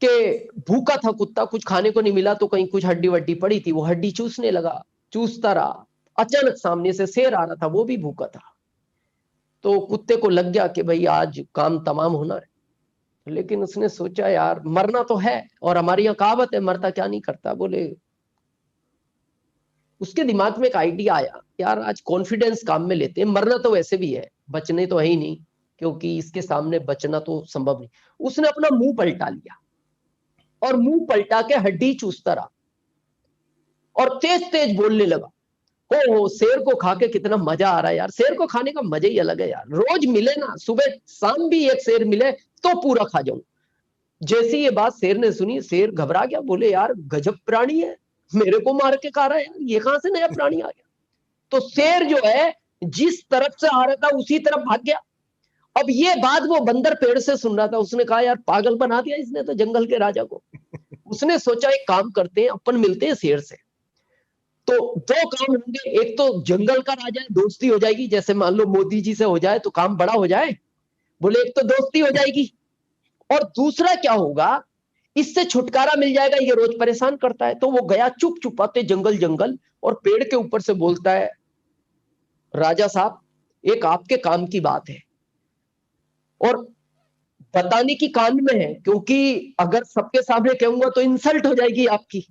कि भूखा था कुत्ता, कुछ खाने को नहीं मिला, तो कहीं कुछ हड्डी वड्डी पड़ी थी, वो हड्डी चूसने लगा, चूसता रहा। अचानक सामने से शेर आ रहा था, वो भी भूखा था। तो कुत्ते को लग गया कि भाई आज काम तमाम होना है। लेकिन उसने सोचा यार मरना तो है, और हमारी यहाँ कहावत है मरता क्या नहीं करता। बोले, उसके दिमाग में एक आइडिया आया, यार आज कॉन्फिडेंस काम में लेते हैं, मरना तो वैसे भी है, बचने तो है ही नहीं, क्योंकि इसके सामने बचना तो संभव नहीं। उसने अपना मुंह पलटा लिया और मुंह पलटा के हड्डी चूसता रहा और तेज तेज बोलने लगा, हो शेर को खा के कितना मजा आ रहा है यार, शेर को खाने का मजा ही अलग है यार, रोज मिले ना, सुबह शाम भी एक शेर मिले तो पूरा खा जाऊं। जैसी ये बात शेर ने सुनी, शेर घबरा गया, बोले यार गजब प्राणी है, मेरे को मार के खा रहा है यार, ये कहां से नया प्राणी आ गया। तो शेर जो है जिस तरफ से आ रहा था उसी तरफ भाग गया। अब ये बात वो बंदर पेड़ से सुन रहा था, उसने कहा यार पागल बना दिया इसने तो जंगल के राजा को। उसने सोचा एक काम करते हैं, अपन मिलते हैं शेर से, तो 2 काम होंगे, एक तो जंगल का राजा है, दोस्ती हो जाएगी, जैसे मान लो मोदी जी से हो जाए तो काम बड़ा हो जाए। बोले एक तो दोस्ती हो जाएगी, और दूसरा क्या होगा, इससे छुटकारा मिल जाएगा, ये रोज परेशान करता है। तो वो गया चुप चुपाते जंगल और पेड़ के ऊपर से बोलता है, राजा साहब एक आपके काम की बात है, और बताने की कान में है, क्योंकि अगर सबके सामने कहूंगा तो इंसल्ट हो जाएगी आपकी,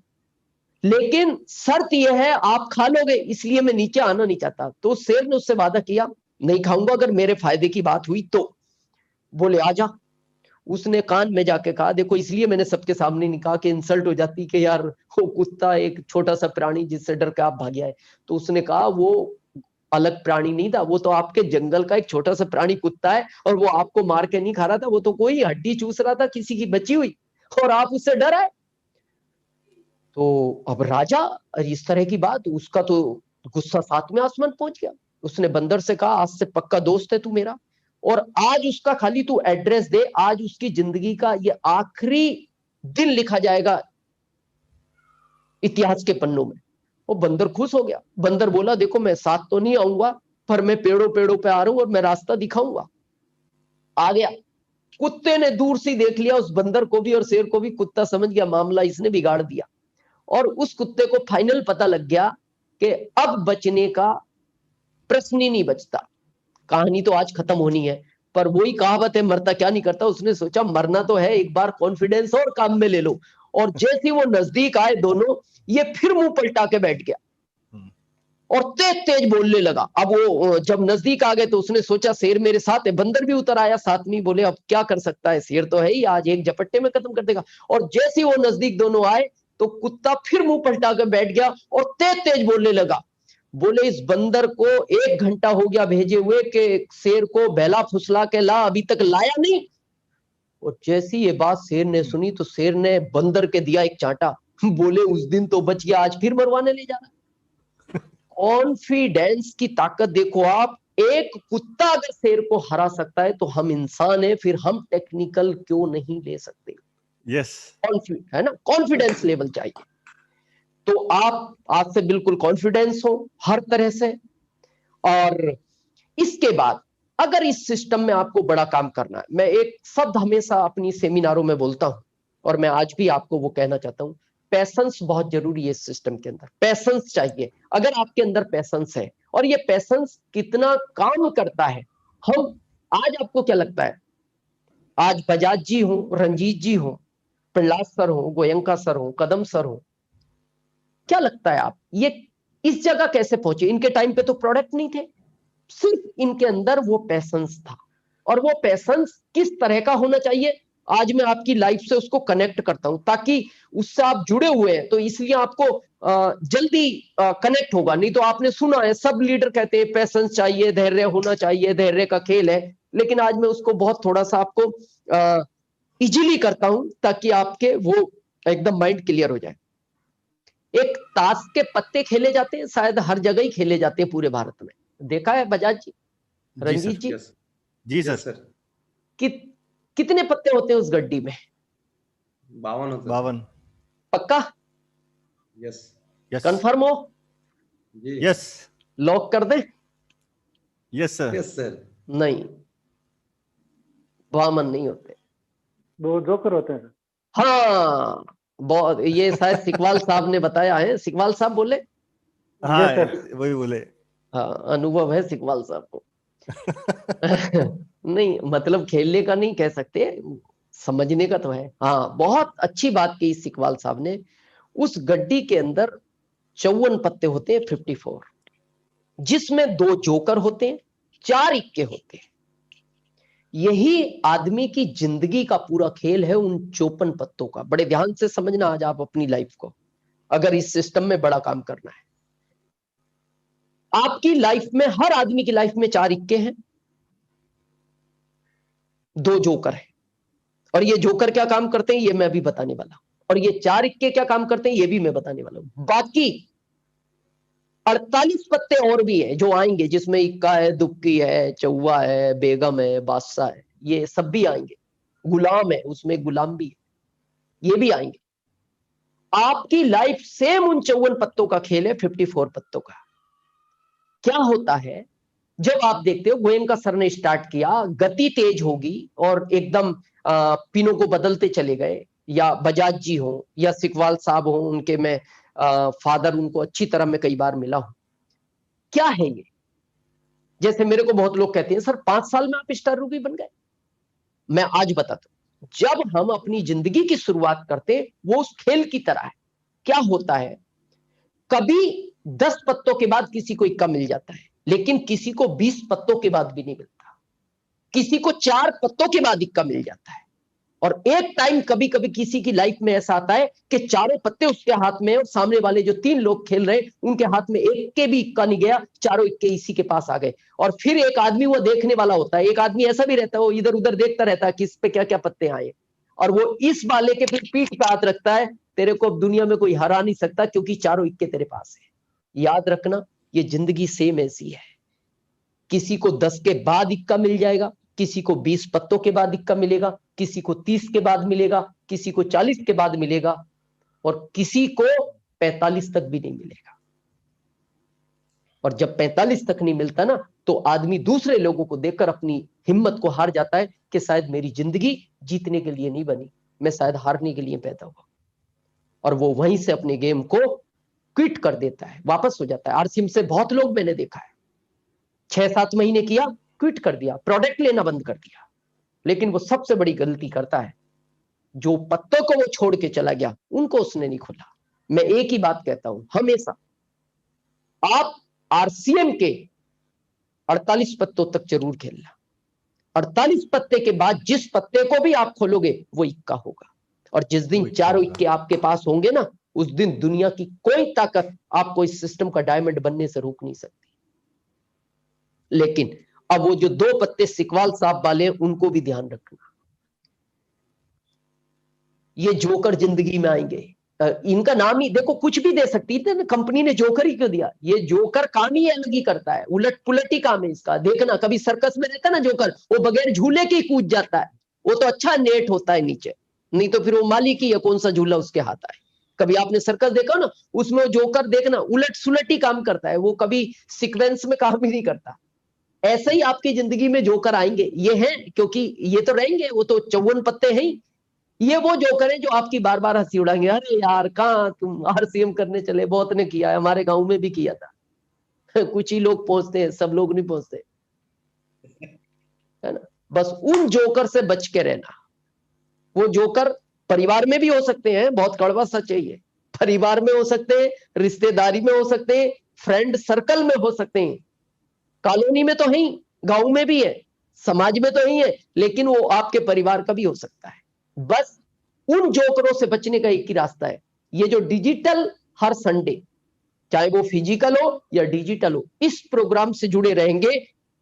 लेकिन शर्त यह है आप खा लोगे, इसलिए मैं नीचे आना नहीं चाहता। तो शेर ने उससे वादा किया, नहीं खाऊंगा अगर मेरे फायदे की बात हुई तो। बोले आजा। उसने कान में जाके कहा, देखो इसलिए मैंने सबके सामने नहीं कहा कि इंसल्ट हो जाती कि यार वो कुत्ता एक छोटा सा प्राणी जिससे डर के आप भाग आए। तो उसने कहा वो अलग प्राणी नहीं था, वो तो आपके जंगल का एक छोटा सा प्राणी कुत्ता है, और वो आपको मार के नहीं खा रहा था, वो तो कोई हड्डी चूस रहा था किसी की बची हुई, और आप उससे डर आए। तो अब राजा इस तरह की बात, उसका तो गुस्सा 7वें आसमान पहुंच गया। उसने बंदर से कहा, आज से पक्का दोस्त है तू मेरा, और आज उसका खाली तू एड्रेस दे, आज उसकी जिंदगी का ये आखिरी दिन लिखा जाएगा इतिहास के पन्नों में। वो बंदर खुश हो गया। बंदर बोला देखो मैं साथ तो नहीं आऊंगा, पर मैं पेड़ों पेड़ों पे आ रहा हूं और मैं रास्ता दिखाऊंगा। आ गया। कुत्ते ने दूर से देख लिया उस बंदर को भी और शेर को भी। कुत्ता समझ गया मामला इसने बिगाड़ दिया, और उस कुत्ते को फाइनल पता लग गया कि अब बचने का प्रश्न ही नहीं बचता, कहानी तो आज खत्म होनी है। पर वही कहावत है, मरता क्या नहीं करता। उसने सोचा मरना तो है, एक बार कॉन्फिडेंस और काम में ले लो। और जैसे वो नजदीक आए दोनों, ये फिर मुंह पलटा के बैठ गया और तेज तेज बोलने लगा। अब वो जब नजदीक आ गए तो उसने सोचा शेर मेरे साथ है। बंदर भी उतर आया साथ में। बोले अब क्या कर सकता है, शेर तो है ही, आज एक झपट्टे में खत्म कर देगा। और जैसे वो नजदीक दोनों आए तो कुत्ता फिर मुंह पलटा के बैठ गया और तेज तेज बोलने लगा। बोले इस बंदर को 1 घंटा हो गया भेजे हुए कि शेर को बहला फुसला के ला, अभी तक लाया नहीं। और जैसी ये बात शेर ने सुनी तो शेर ने बंदर के दिया एक चांटा। बोले उस दिन तो बच गया, आज फिर मरवाने ले जा रहा। कॉन्फिडेंस की ताकत देखो आप। एक कुत्ता अगर शेर को हरा सकता है तो हम इंसान है, फिर हम टेक्निकल क्यों नहीं ले सकते?
यस,
है ना, कॉन्फिडेंस लेवल चाहिए। तो आप आज से बिल्कुल कॉन्फिडेंस हो हर तरह से। और इसके बाद अगर इस सिस्टम में आपको बड़ा काम करना है, मैं एक शब्द हमेशा अपनी सेमिनारों में बोलता हूं और मैं आज भी आपको वो कहना चाहता हूं, पैशंस बहुत जरूरी है इस सिस्टम के अंदर। पैशंस चाहिए। अगर आपके अंदर पैशंस है, और ये पैशंस कितना काम करता है, हम आज आपको क्या लगता है, आज बजाज जी हो, रंजीत जी हो, प्रहलाद सर हो, गोयंका सर हो, कदम सर हो, क्या लगता है आप ये इस जगह कैसे पहुंचे? इनके टाइम पे तो प्रोडक्ट नहीं थे, सिर्फ इनके अंदर वो पैशंस था। और वो पैशंस किस तरह का होना चाहिए, आज मैं आपकी लाइफ से उसको कनेक्ट करता हूं ताकि उससे आप जुड़े हुए हैं, तो इसलिए आपको जल्दी कनेक्ट होगा। नहीं तो आपने सुना है सब लीडर कहते हैं पैशंस चाहिए, धैर्य होना चाहिए, धैर्य का खेल है। लेकिन आज मैं उसको बहुत थोड़ा सा आपको इजीली करता हूं ताकि आपके वो एकदम माइंड क्लियर हो जाए। एक ताश के पत्ते खेले जाते हैं, शायद हर जगह ही खेले जाते हैं पूरे भारत में। देखा है बजाज जी, रंजीत जी?
जी सर।
कितने पत्ते होते हैं उस गड्डी में?
52 होते हैं।
52।
पक्का?
यस
यस
कंफर्म हो?
जी।
यस
लॉक कर दें?
Yes sir.
Yes sir.
नहीं, 52 नहीं होते।
2 जोकर होते हैं।
हाँ, बहुत, ये शायद सिकवाल साहब ने बताया है। सिकवाल साहब बोले?
हाँ
Yes, sir.
वही बोले।
हाँ, अनुभव है सिकवाल साहब को। नहीं, मतलब खेलने का नहीं कह सकते, समझने का तो है। हाँ, बहुत अच्छी बात की सिकवाल साहब ने। उस गड्डी के अंदर 54 पत्ते होते हैं, 54, जिसमें 2 जोकर होते हैं, 4 इक्के होते हैं। यही आदमी की जिंदगी का पूरा खेल है, उन 54 पत्तों का। बड़े ध्यान से समझना आज आप अपनी लाइफ को, अगर इस सिस्टम में बड़ा काम करना है। आपकी लाइफ में, हर आदमी की लाइफ में 4 इक्के हैं, 2 जोकर हैं। और ये जोकर क्या काम करते हैं ये मैं अभी बताने वाला हूं, और ये 4 इक्के क्या काम करते हैं ये भी मैं बताने वाला हूं। बाकी 48 पत्ते और भी हैं जो आएंगे, जिसमें इक्का है, दुक्की है, चौवा है, बेगम है, बादशाह है, ये सब भी आएंगे। गुलाम है, उसमें गुलाम भी है, ये भी आएंगे। आपकी लाइफ सेम उन 54 पत्तों का खेल है, 54 पत्तों का। क्या होता है, जब आप देखते हो गोयंका सर ने स्टार्ट किया, गति तेज होगी और एकदम पिनों को बदलते चले गए, या बजाज जी हो या सिकवाल साहब हो, उनके मैं फादर, उनको अच्छी तरह मैं कई बार मिला हूं। क्या है ये? जैसे मेरे को बहुत लोग कहते हैं सर 5 साल में आप स्टार रूबी बन गए। मैं आज बताता हूं, जब हम अपनी जिंदगी की शुरुआत करते वो उस खेल की तरह है। क्या होता है, कभी 10 पत्तों के बाद किसी को इक्का मिल जाता है, लेकिन किसी को 20 पत्तों के बाद भी नहीं मिलता, किसी को 4 पत्तों के बाद इक्का मिल जाता है। और एक टाइम कभी कभी किसी की लाइफ में ऐसा आता है कि चारों पत्ते उसके हाथ में, और सामने वाले जो 3 लोग खेल रहे उनके हाथ में एक के भी इक्का नहीं गया, चारों इक्के इसी के पास आ गए। और फिर एक आदमी वो देखने वाला होता है, एक आदमी ऐसा भी रहता है वो इधर उधर देखता रहता है कि इस पे क्या क्या पत्ते आए, और वो इस वाले के फिर पीठ पे हाथ रखता है, तेरे को अब दुनिया में कोई हरा नहीं सकता क्योंकि चारों इक्के तेरे पास है। याद रखना, ये जिंदगी सेम ऐसी है। किसी को 10 के बाद इक्का मिल जाएगा, किसी को 20 पत्तों के बाद इक्का मिलेगा, किसी को 30 के बाद मिलेगा, किसी को 40 के बाद मिलेगा, और किसी को 45 तक भी नहीं मिलेगा। और जब 45 तक नहीं मिलता ना, तो आदमी दूसरे लोगों को देखकर अपनी हिम्मत को हार जाता है कि शायद मेरी जिंदगी जीतने के लिए नहीं बनी, मैं शायद हारने के लिए पैदा हुआ। और वो वहीं से अपने गेम को क्विट कर देता है, वापस हो जाता है। आरसीएम से बहुत लोग मैंने देखा है, 6-7 महीने किया, क्विट कर दिया, प्रोडक्ट लेना बंद कर दिया। लेकिन वो सबसे बड़ी गलती करता है, जो पत्तों को वो छोड़ के चला गया उनको उसने नहीं खोला। मैं एक ही बात कहता हूं, हमेशा आप आरसीएम के 48 पत्तों तक जरूर खेलना। 48 पत्ते के बाद जिस पत्ते को भी आप खोलोगे वो इक्का होगा। और जिस दिन चारों इक्के आपके पास होंगे ना, उस दिन दुनिया की कोई ताकत आपको इस सिस्टम का डायमंड बनने से रोक नहीं सकती। लेकिन अब वो जो 2 पत्ते सिकवाल साहब वाले हैं, उनको भी ध्यान रखना। ये जोकर जिंदगी में आएंगे, इनका नाम ही देखो, कुछ भी दे सकती थी ना, कंपनी ने जोकर ही क्यों दिया? ये जोकर काम ही अलग ही करता है, उलट पुलट ही काम है इसका। देखना, कभी सर्कस में रहता ना जोकर, वो बगैर झूले के ही कूद जाता है। वो तो अच्छा नेट होता है नीचे, नहीं तो फिर वो मालिक ही है, कौन सा झूला उसके हाथ आए। कभी आपने सर्कस देखा ना, उसमें जोकर देखना उलट सुलट ही काम करता है, वो कभी सीक्वेंस में काम ही नहीं करता। ऐसे ही आपकी जिंदगी में जोकर आएंगे, ये हैं, क्योंकि ये तो रहेंगे, वो तो 54 पत्ते हैं ही। ये वो जोकर हैं जो आपकी बार बार हंसी उड़ाएंगे, अरे यार कहाँ तुम आरसीएम करने चले, बहुत ने किया है, हमारे गांव में भी किया था। कुछ ही लोग पहुंचते हैं, सब लोग नहीं पहुंचते, है ना। बस उन जोकर से बच के रहना। वो जोकर परिवार में भी हो सकते हैं, बहुत कड़वा सच है ये, परिवार में हो सकते हैं, रिश्तेदारी में हो सकते हैं, फ्रेंड सर्कल में हो सकते हैं, कॉलोनी में तो है ही, गांव में भी है, समाज में तो ही है, लेकिन वो आपके परिवार का भी हो सकता है। बस उन जोकरों से बचने का एक ही रास्ता है, ये जो डिजिटल हर संडे, चाहे वो फिजिकल हो या डिजिटल हो, इस प्रोग्राम से जुड़े रहेंगे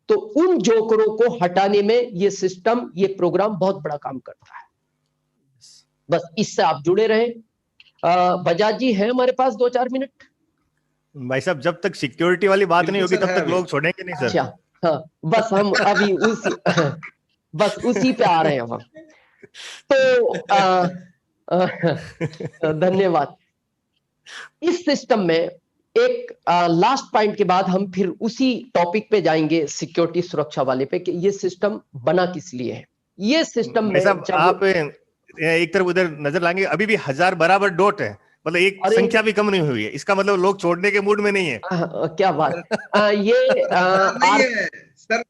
तो उन जोकरों को हटाने में ये सिस्टम, ये प्रोग्राम बहुत बड़ा काम करता है। बस इससे आप जुड़े रहें। बजाज जी है हमारे पास 2-4 मिनट?
भाई साहब, जब तक सिक्योरिटी वाली बात नहीं होगी तब तक लोग छोड़ेंगे नहीं सर।
अच्छा, हाँ, बस हम अभी बस उसी पे आ रहे हैं हम। तो धन्यवाद। इस सिस्टम में एक लास्ट पॉइंट के बाद हम फिर उसी टॉपिक पे जाएंगे, सिक्योरिटी सुरक्षा वाले पे, कि ये सिस्टम बना किस लिए है। ये सिस्टम में
आप एक तरफ उधर नजर लाएंगे, अभी भी 1000 बराबर डॉट है, मतलब एक संख्या भी कम नहीं हुई है, इसका मतलब लोग छोड़ने के मूड में नहीं है।
क्या बात। ये
सर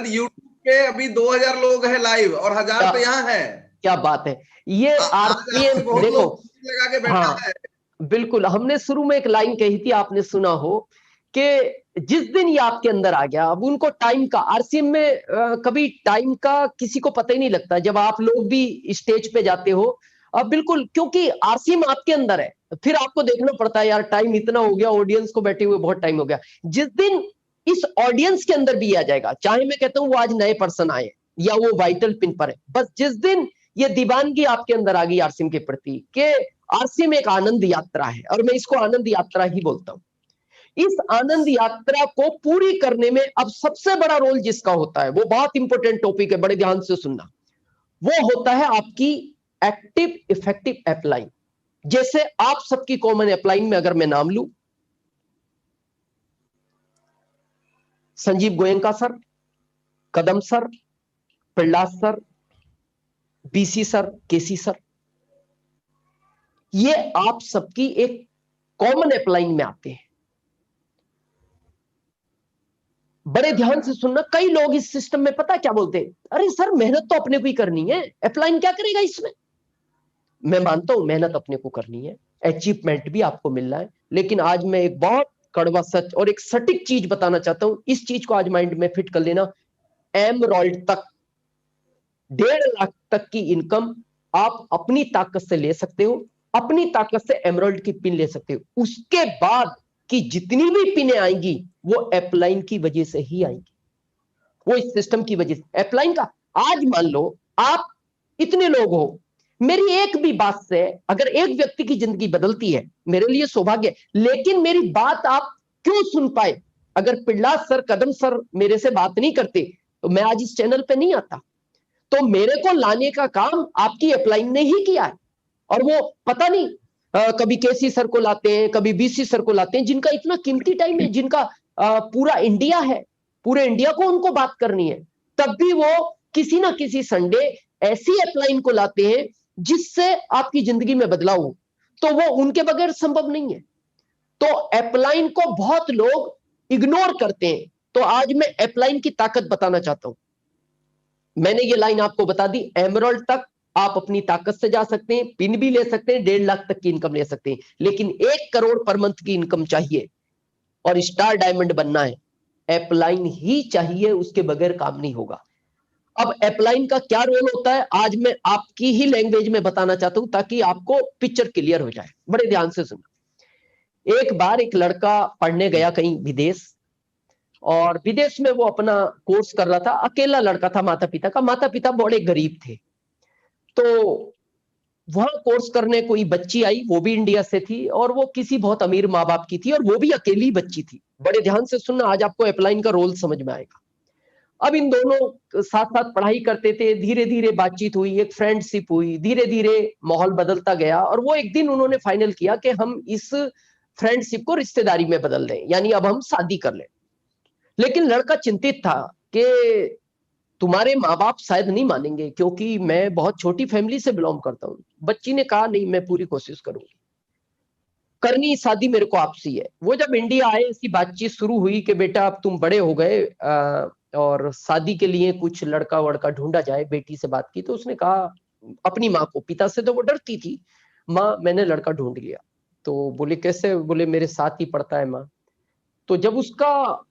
यूट्यूब पे अभी 2000 लोग हैं लाइव और 1000 तो यहाँ है।
क्या बात है। ये आरसीएम देखो
लगा के बैठा है।
बिल्कुल, हमने शुरू में एक लाइन कही थी, आपने सुना हो, कि जिस दिन ये आपके अंदर आ गया, अब उनको टाइम का, आरसीएम में कभी टाइम का किसी को पता ही नहीं लगता। जब आप लोग भी स्टेज पे जाते हो, अब बिल्कुल, क्योंकि आरसीएम आपके अंदर है, फिर आपको देखना पड़ता है, यार टाइम इतना हो गया, ऑडियंस को बैठे हुए बहुत टाइम हो गया। जिस दिन इस ऑडियंस के अंदर भी आ जाएगा, चाहे मैं कहता हूं वो आज नए पर्सन आए या वो वाइटल पिन पर है, बस जिस दिन ये दीवानगी आपके अंदर आ गई आरसीएम के प्रति, कि आरसीएम एक आनंद यात्रा है, और मैं इसको आनंद यात्रा ही बोलता हूं। इस आनंद यात्रा को पूरी करने में अब सबसे बड़ा रोल जिसका होता है, वो बहुत इंपॉर्टेंट टॉपिक है, बड़े ध्यान से सुनना, वो होता है आपकी एक्टिव इफेक्टिव अपलाइन। जैसे आप सबकी कॉमन अपलाइन में अगर मैं नाम लूं, Sanjeev Goenka sir, Kadam sir, Prahlad sir, BC sir, KC sir, ये आप सबकी एक कॉमन अपलाइन में आते हैं। बड़े ध्यान से सुनना, कई लोग इस सिस्टम में पता क्या बोलते हैं, अरे सर मेहनत तो अपने को ही करनी है, अपलाइन क्या करेगा इसमें। मैं मानता हूं मेहनत अपने को करनी है, अचीवमेंट भी आपको मिल रहा है, लेकिन आज मैं एक बहुत कड़वा सच और एक सटीक चीज बताना चाहता हूं, इस चीज को आज माइंड में फिट कर लेना। एमरॉल्ड तक 1.5 लाख तक की इनकम आप अपनी ताकत से ले सकते हो, अपनी ताकत से एमरॉल्ड की पिन ले सकते हो। उसके बाद की जितनी भी पिनें आएंगी वो अपलाइन की वजह से ही आएंगी, वो इस सिस्टम की वजह से। अपलाइन का आज मान लो आप इतने लोग हो, मेरी एक भी बात से अगर एक व्यक्ति की जिंदगी बदलती है, मेरे लिए सौभाग्य। लेकिन मेरी बात आप क्यों सुन पाए? अगर प्रहलाद सर, कदम सर मेरे से बात नहीं करते तो मैं आज इस चैनल पे नहीं आता। तो मेरे को लाने का काम आपकी अपलाइन ने ही किया है। और वो पता नहीं कभी केसी सर को लाते हैं, कभी बीसी सर को लाते हैं, जिनका इतना कीमती टाइम है, जिनका पूरा इंडिया है, पूरे इंडिया को उनको बात करनी है, तब भी वो किसी ना किसी संडे ऐसी अपलाइन को लाते हैं जिससे आपकी जिंदगी में बदलाव हो, तो वो उनके बगैर संभव नहीं है। तो अपलाइन को बहुत लोग इग्नोर करते हैं। तो आज मैं अपलाइन की ताकत बताना चाहता हूं। मैंने ये लाइन आपको बता दी, एमरल्ड तक आप अपनी ताकत से जा सकते हैं, पिन भी ले सकते हैं, 1.5 लाख तक की इनकम ले सकते हैं, लेकिन 1 करोड़ पर मंथ की इनकम चाहिए और स्टार डायमंड बनना है, अपलाइन ही चाहिए, उसके बगैर काम नहीं होगा। अब अपलाइन का क्या रोल होता है, आज मैं आपकी ही लैंग्वेज में बताना चाहता हूं ताकि आपको पिक्चर क्लियर हो जाए। बड़े ध्यान से सुनना। एक बार एक लड़का पढ़ने गया कहीं विदेश, और विदेश में वो अपना कोर्स कर रहा था, अकेला लड़का था, माता पिता बड़े गरीब थे। तो वहां कोर्स करने कोई बच्ची आई, वो भी इंडिया से थी और वो किसी बहुत अमीर माँ बाप की थी और वो भी अकेली बच्ची थी। बड़े ध्यान से सुनना, आज आपको अपलाइन का रोल समझ में आएगा। अब इन दोनों साथ साथ पढ़ाई करते थे, धीरे धीरे बातचीत हुई, एक फ्रेंडशिप हुई, धीरे धीरे माहौल बदलता गया और वो एक दिन उन्होंने फाइनल किया कि हम इस फ्रेंडशिप को रिश्तेदारी में बदल दें, यानी अब हम शादी कर लें। लेकिन लड़का चिंतित था कि तुम्हारे माँ बाप शायद नहीं मानेंगे क्योंकि मैं बहुत छोटी फैमिली से बिलोंग करता हूँ। बच्ची ने कहा नहीं, मैं पूरी कोशिश करूंगी, करनी शादी मेरे को आपसे है। वो जब इंडिया आए, इसकी बातचीत शुरू हुई कि बेटा अब तुम बड़े हो गए और शादी के लिए कुछ लड़का वड़का ढूंढा जाए। बेटी से बात की तो उसने कहा अपनी माँ को, पिता से तो वो डरती थी, माँ मैंने लड़का ढूंढ लिया। तो बोले कैसे? बोले मेरे साथ ही पढ़ता है माँ। तो जब उसका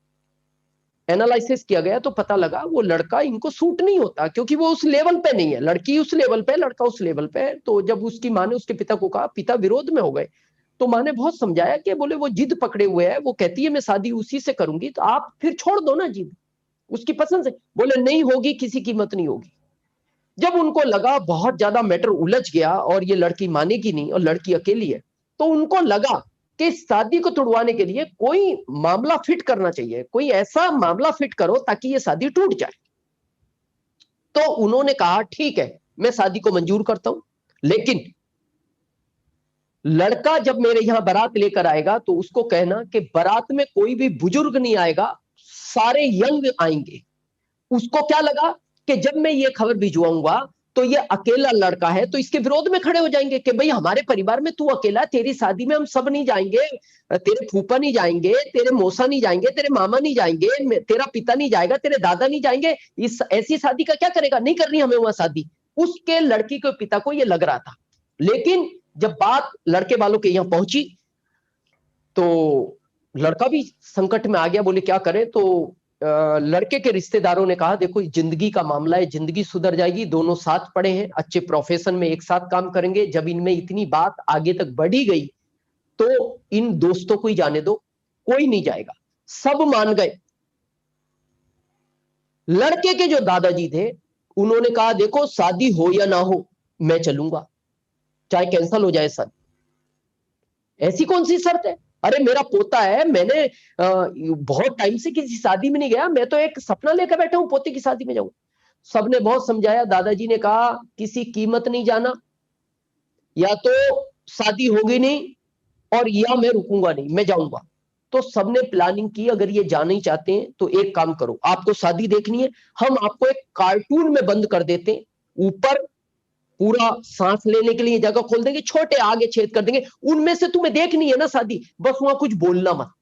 एनालिसिस किया गया तो पता लगा वो लड़का इनको सूट नहीं होता क्योंकि वो उस लेवल पे नहीं है, लड़की उस लेवल पे, लड़का उस लेवल पे है। तो जब उसकी माँ ने उसके पिता को कहा, पिता विरोध में हो गए। तो माँ ने बहुत समझाया कि बोले वो जिद पकड़े हुए है, वो कहती है मैं शादी उसी से करूंगी, तो आप फिर छोड़ दो ना जिद, उसकी पसंद से। बोले नहीं होगी, किसी कीमत नहीं होगी। जब उनको लगा बहुत ज्यादा मैटर उलझ गया और ये लड़की मानेगी नहीं और लड़की अकेली है, तो उनको लगा कि शादी को तुड़वाने के लिए कोई मामला फिट करना चाहिए, कोई ऐसा मामला फिट करो ताकि ये शादी टूट जाए। तो उन्होंने कहा ठीक है, मैं शादी को मंजूर करता हूं, लेकिन लड़का जब मेरे यहां बारात लेकर आएगा तो उसको कहना कि बारात में कोई भी बुजुर्ग नहीं आएगा, सारे यंग आएंगे। उसको क्या लगा कि जब मैं ये खबर भिजवाऊंगा तो ये अकेला लड़का है तो इसके विरोध में खड़े हो जाएंगे कि भाई हमारे परिवार में तू अकेला, तेरी शादी में हम सब नहीं जाएंगे, तेरे फूफा नहीं जाएंगे, तेरे मौसा नहीं जाएंगे, तेरे मामा नहीं जाएंगे, तेरा पिता नहीं जाएगा, तेरे दादा नहीं जाएंगे, इस ऐसी शादी का क्या करेगा, नहीं करनी हमें वहां शादी। उसके लड़की के पिता को ये लग रहा था। लेकिन जब बात लड़के वालों के यहाँ पहुंची तो लड़का भी संकट में आ गया, बोले क्या करें। तो लड़के के रिश्तेदारों ने कहा देखो जिंदगी का मामला है, जिंदगी सुधर जाएगी, दोनों साथ पढ़े हैं, अच्छे प्रोफेशन में एक साथ काम करेंगे। जब इनमें इतनी बात आगे तक बढ़ी गई तो इन दोस्तों को ही जाने दो, कोई नहीं जाएगा। सब मान गए। लड़के के जो दादाजी थे उन्होंने कहा देखो शादी हो या ना हो मैं चलूंगा, चाहे कैंसिल हो जाए शादी, ऐसी कौन सी शर्त है। अरे मेरा पोता है, मैंने बहुत टाइम से किसी शादी में नहीं गया, मैं तो एक सपना लेकर बैठा हूं पोते की शादी में जाऊं। सबने बहुत समझाया, दादाजी ने कहा किसी कीमत नहीं जाना, या तो शादी होगी नहीं और या मैं रुकूंगा नहीं, मैं जाऊंगा। तो सबने प्लानिंग की, अगर ये जाना ही चाहते हैं तो एक काम करो, आपको शादी देखनी है, हम आपको एक कार्टून में बंद कर देते हैं, ऊपर पूरा सांस लेने के लिए जगह खोल देंगे, छोटे आगे छेद कर देंगे, उनमें से तुम्हें देखनी है ना शादी, बस वहां कुछ बोलना मत।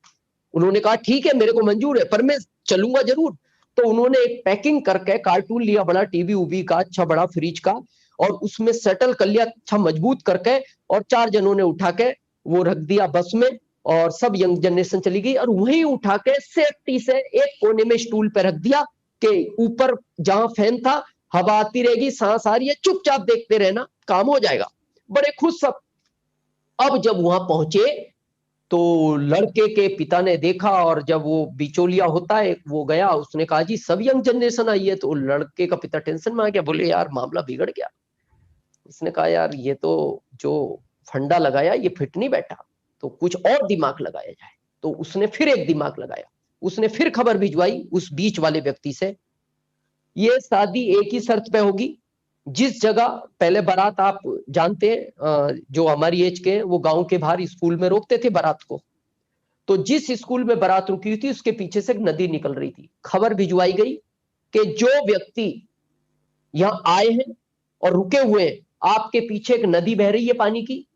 उन्होंने कहा ठीक है मेरे को मंजूर है, पर मैं चलूंगा जरूर। तो उन्होंने एक पैकिंग करके कार्टून लिया, बड़ा टीवी उवी का, अच्छा बड़ा फ्रिज का, और उसमें सेटल कर लिया अच्छा मजबूत करके, और 4 जनों ने उठा के वो रख दिया बस में, और सब यंग जनरेशन चली गई। और वहीं उठा के सेफ्टी से एक कोने में स्टूल पे रख दिया कि ऊपर जहां फैन था हवा आती रहेगी, सांस आ रही है, चुपचाप देखते रहना, काम हो जाएगा। बड़े खुश सब। अब जब वहां पहुंचे तो लड़के के पिता ने देखा, और जब वो बिचौलिया होता है वो गया, उसने कहा जी सब यंग जनरेशन आई है। तो लड़के का पिता टेंशन में आ गया, बोले यार मामला बिगड़ गया। उसने कहा यार ये तो जो फंडा लगाया ये फिट नहीं बैठा, तो कुछ और दिमाग लगाया जाए। तो उसने फिर एक दिमाग लगाया, उसने फिर खबर भिजवाई उस बीच वाले व्यक्ति से, ये शादी एक ही शर्त पे होगी जिस जगह पहले बारात आप जानते हैं, जो हमारी एज के हैं, वो गांव के बाहर स्कूल में रोकते थे बारात को। तो जिस स्कूल में बारात रुकी हुई थी उसके पीछे से एक नदी निकल रही थी। खबर भिजवाई गई कि जो व्यक्ति यहां आए हैं और रुके हुए हैं, आपके पीछे एक नदी बह रही है पानी की,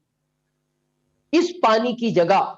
इस पानी की जगह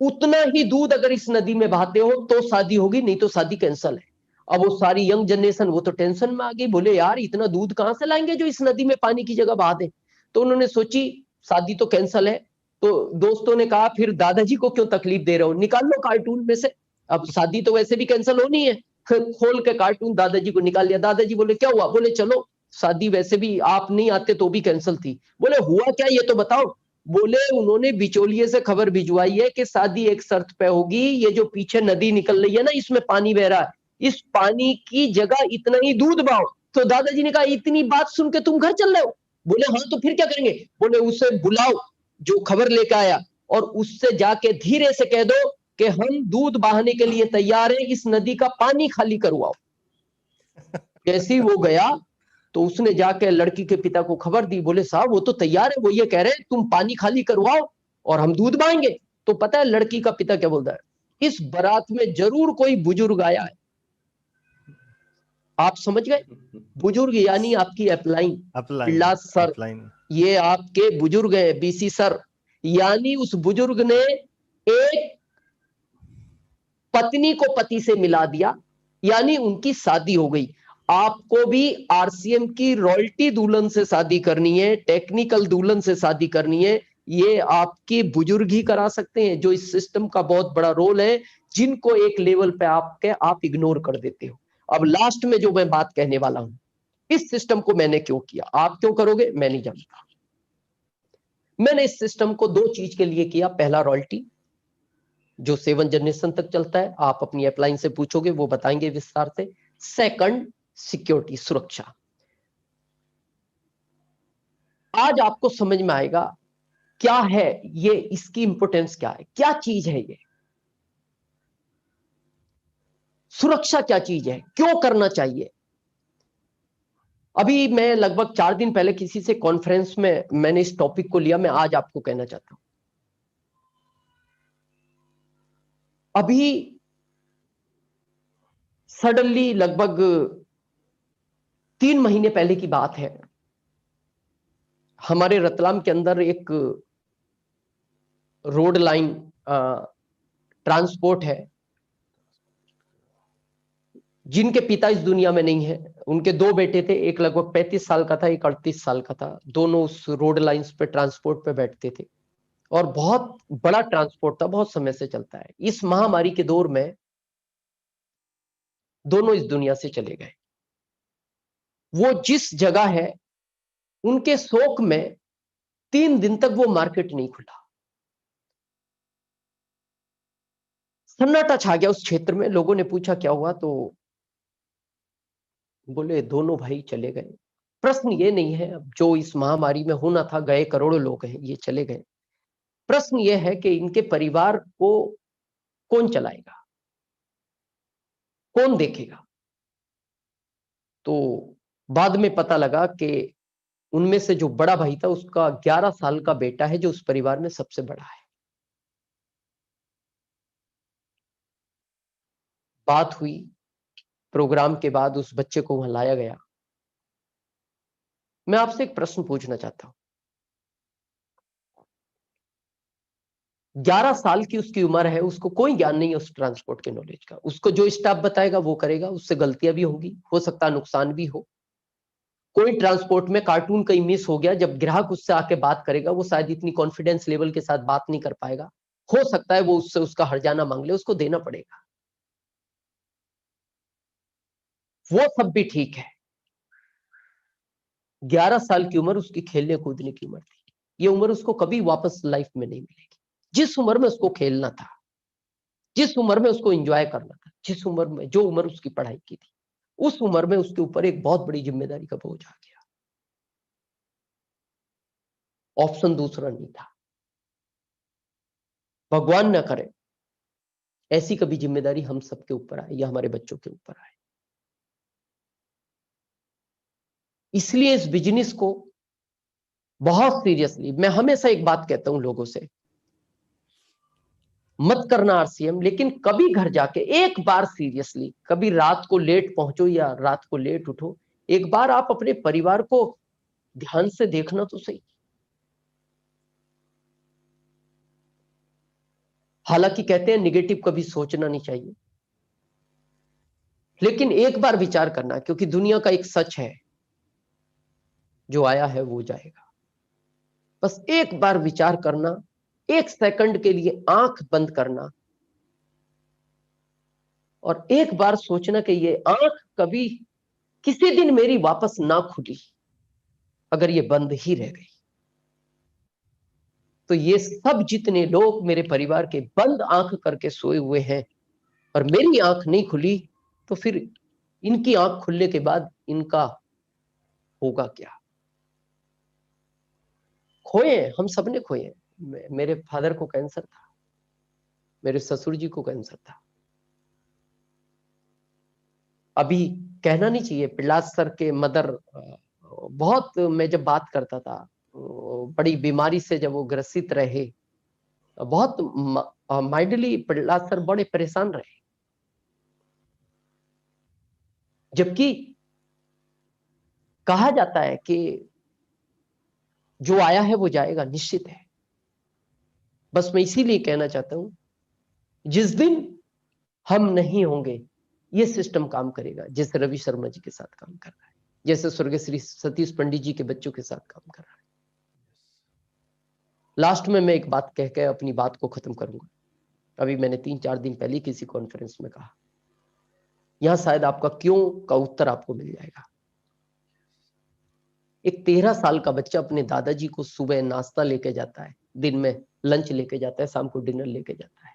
उतना ही दूध अगर इस नदी में बहाते हो तो शादी होगी, नहीं तो शादी कैंसल है। अब वो सारी यंग जनरेशन वो तो टेंशन में आ गई, बोले यार इतना दूध कहां से लाएंगे जो इस नदी में पानी की जगह बहा दे। तो उन्होंने सोची शादी तो कैंसल है, तो दोस्तों ने कहा फिर दादाजी को क्यों तकलीफ दे रहे हो, निकाल लो कार्टून में से, अब शादी तो वैसे भी कैंसिल होनी है। फिर खोल के कार्टून दादाजी को निकाल लिया। दादाजी बोले क्या हुआ, बोले चलो शादी वैसे भी आप नहीं आते तो भी कैंसिल थी। बोले हुआ क्या ये तो बताओ। बोले उन्होंने बिचौलिए से खबर भिजवाई है कि शादी एक शर्त पे होगी, ये जो पीछे नदी निकल रही है ना, इसमें पानी बह रहा है, इस पानी की जगह इतना ही दूध बहाओ। तो दादाजी ने कहा इतनी बात सुन के तुम घर चल रहे हो। बोले हाँ तो फिर क्या करेंगे। बोले उसे बुलाओ जो खबर लेकर आया, और उससे जाके धीरे से कह दो कि हम दूध बहाने के लिए तैयार हैं, इस नदी का पानी खाली करवाओ। जैसे ही वो गया तो उसने जाके लड़की के पिता को खबर दी। बोले साहब वो तो तैयार है, वो ये कह रहे हैं तुम पानी खाली करवाओ और हम दूध बहाएंगे। तो पता है लड़की का पिता क्या बोलता है, इस बारात में जरूर कोई बुजुर्ग आया है। आप समझ गए, बुजुर्ग यानी आपकी अपलाइन, पिल्ला सर, ये आपके बुजुर्ग है, बीसी सर। यानी उस बुजुर्ग ने एक पत्नी को पति से मिला दिया, यानी उनकी शादी हो गई। आपको भी आरसीएम की रॉयल्टी दुल्हन से शादी करनी है, टेक्निकल दुल्हन से शादी करनी है, ये आपके बुजुर्ग ही करा सकते हैं, जो इस सिस्टम का बहुत बड़ा रोल है, जिनको एक लेवल पे आप इग्नोर कर देते हो। अब लास्ट में जो मैं बात कहने वाला हूं, इस सिस्टम को मैंने क्यों किया, आप क्यों करोगे मैं नहीं जानता। मैंने इस सिस्टम को दो चीज के लिए किया। पहला रॉयल्टी, जो 7 जनरेशन तक चलता है, आप अपनी अपलाइन से पूछोगे वो बताएंगे विस्तार से। सेकंड, सिक्योरिटी, सुरक्षा। आज आपको समझ में आएगा क्या है ये, इसकी इंपोर्टेंस क्या है, क्या चीज है ये सुरक्षा, क्या चीज है, क्यों करना चाहिए। अभी मैं लगभग 4 दिन पहले किसी से कॉन्फ्रेंस में मैंने इस टॉपिक को लिया, मैं आज आपको कहना चाहता हूं। अभी सडनली लगभग 3 महीने पहले की बात है, हमारे रतलाम के अंदर एक रोड लाइन ट्रांसपोर्ट है, जिनके पिता इस दुनिया में नहीं है। उनके 2 बेटे थे, एक लगभग 35 साल का था, एक 38 साल का था। दोनों उस रोड लाइंस पे ट्रांसपोर्ट पे बैठते थे और बहुत बड़ा ट्रांसपोर्ट था, बहुत समय से चलता है। इस महामारी के दौर में दोनों इस दुनिया से चले गए। वो जिस जगह है, उनके शोक में 3 दिन तक वो मार्केट नहीं खुला। सन्नाटा छा गया उस क्षेत्र में। लोगों ने पूछा क्या हुआ, तो बोले दोनों भाई चले गए। प्रश्न ये नहीं है अब जो इस महामारी में होना था, गए करोड़ों लोग हैं, ये चले गए। प्रश्न ये है कि इनके परिवार को कौन चलाएगा, कौन देखेगा। तो बाद में पता लगा कि उनमें से जो बड़ा भाई था, उसका 11 साल का बेटा है, जो उस परिवार में सबसे बड़ा है। बात हुई, प्रोग्राम के बाद उस बच्चे को वहां लाया गया। मैं आपसे एक प्रश्न पूछना चाहता हूं। 11 साल की उसकी उम्र है, उसको कोई ज्ञान नहीं है उस ट्रांसपोर्ट के नॉलेज का। उसको जो स्टाफ बताएगा वो करेगा, उससे गलतियां भी होगी, हो सकता है नुकसान भी हो। कोई ट्रांसपोर्ट में कार्टून कहीं मिस हो गया, जब ग्राहक उससे आके बात करेगा, वो शायद इतनी कॉन्फिडेंस लेवल के साथ बात नहीं कर पाएगा। हो सकता है वो उससे उसका हर्जाना मांग ले, उसको देना पड़ेगा। वो सब भी ठीक है। 11 साल की उम्र उसकी खेलने कूदने की उम्र थी। ये उम्र उसको कभी वापस लाइफ में नहीं मिलेगी। जिस उम्र में उसको खेलना था, जिस उम्र में उसको एंजॉय करना था, जिस उम्र में, जो उम्र उसकी पढ़ाई की थी, उस उम्र में उसके ऊपर एक बहुत बड़ी जिम्मेदारी का बोझ आ गया। ऑप्शन दूसरा नहीं था। भगवान न करे ऐसी कभी जिम्मेदारी हम सबके ऊपर आए या हमारे बच्चों के ऊपर आए। इसलिए इस बिजनेस को बहुत सीरियसली, मैं हमेशा एक बात कहता हूं लोगों से, मत करना आरसीएम, लेकिन कभी घर जाके एक बार सीरियसली, कभी रात को लेट पहुंचो या रात को लेट उठो, एक बार आप अपने परिवार को ध्यान से देखना तो सही। हालांकि कहते हैं निगेटिव कभी सोचना नहीं चाहिए, लेकिन एक बार विचार करना, क्योंकि दुनिया का एक सच है, जो आया है वो जाएगा। बस एक बार विचार करना, एक सेकंड के लिए आंख बंद करना और एक बार सोचना कि ये आंख कभी किसी दिन मेरी वापस ना खुली, अगर ये बंद ही रह गई तो ये सब जितने लोग मेरे परिवार के बंद आंख करके सोए हुए हैं और मेरी आंख नहीं खुली, तो फिर इनकी आंख खुलने के बाद इनका होगा क्या। खोए, हम सबने खोए। मेरे फादर को कैंसर था, मेरे ससुर जी को कैंसर था। अभी कहना नहीं चाहिए, प्रहलाद सर के मदर, बहुत मैं जब बात करता था, बड़ी बीमारी से जब वो ग्रसित रहे, बहुत माइंडली प्रहलाद सर बड़े परेशान रहे, जबकि कहा जाता है कि जो आया है वो जाएगा, निश्चित है। बस मैं इसीलिए कहना चाहता हूं, जिस दिन हम नहीं होंगे ये सिस्टम काम करेगा, जैसे रवि शर्मा जी के साथ काम कर रहा है, जैसे स्वर्गीय श्री सतीश पंडित जी के बच्चों के साथ काम कर रहा है। लास्ट में मैं एक बात कह के अपनी बात को खत्म करूंगा। अभी मैंने 3-4 दिन पहले किसी कॉन्फ्रेंस में कहा, यहां शायद आपका क्यों का उत्तर आपको मिल जाएगा। एक 13 साल का बच्चा अपने दादाजी को सुबह नाश्ता लेके जाता है, दिन में लंच लेके जाता है, शाम को डिनर लेके जाता है।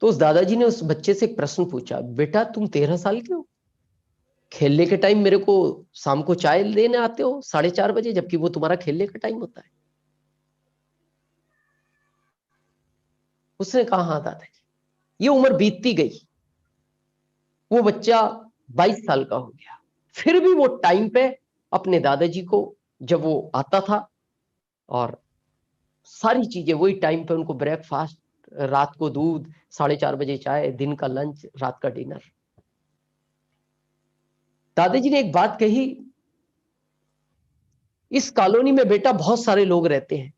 तो उस दादाजी ने उस बच्चे से एक प्रश्न पूछा, बेटा तुम 13 साल के हो, खेलने के टाइम मेरे को शाम को चाय लेने आते हो 4:30 बजे, जबकि वो तुम्हारा खेलने का टाइम होता है। उसने कहा हाँ दादाजी। ये उम्र बीतती गई, वो बच्चा 22 साल का हो गया, फिर भी वो टाइम पे अपने दादाजी को, जब वो आता था और सारी चीजें वही टाइम पे, उनको ब्रेकफास्ट, रात को दूध, 4:30 बजे चाय, दिन का लंच, रात का डिनर। दादाजी ने एक बात कही, इस कॉलोनी में बेटा बहुत सारे लोग रहते हैं,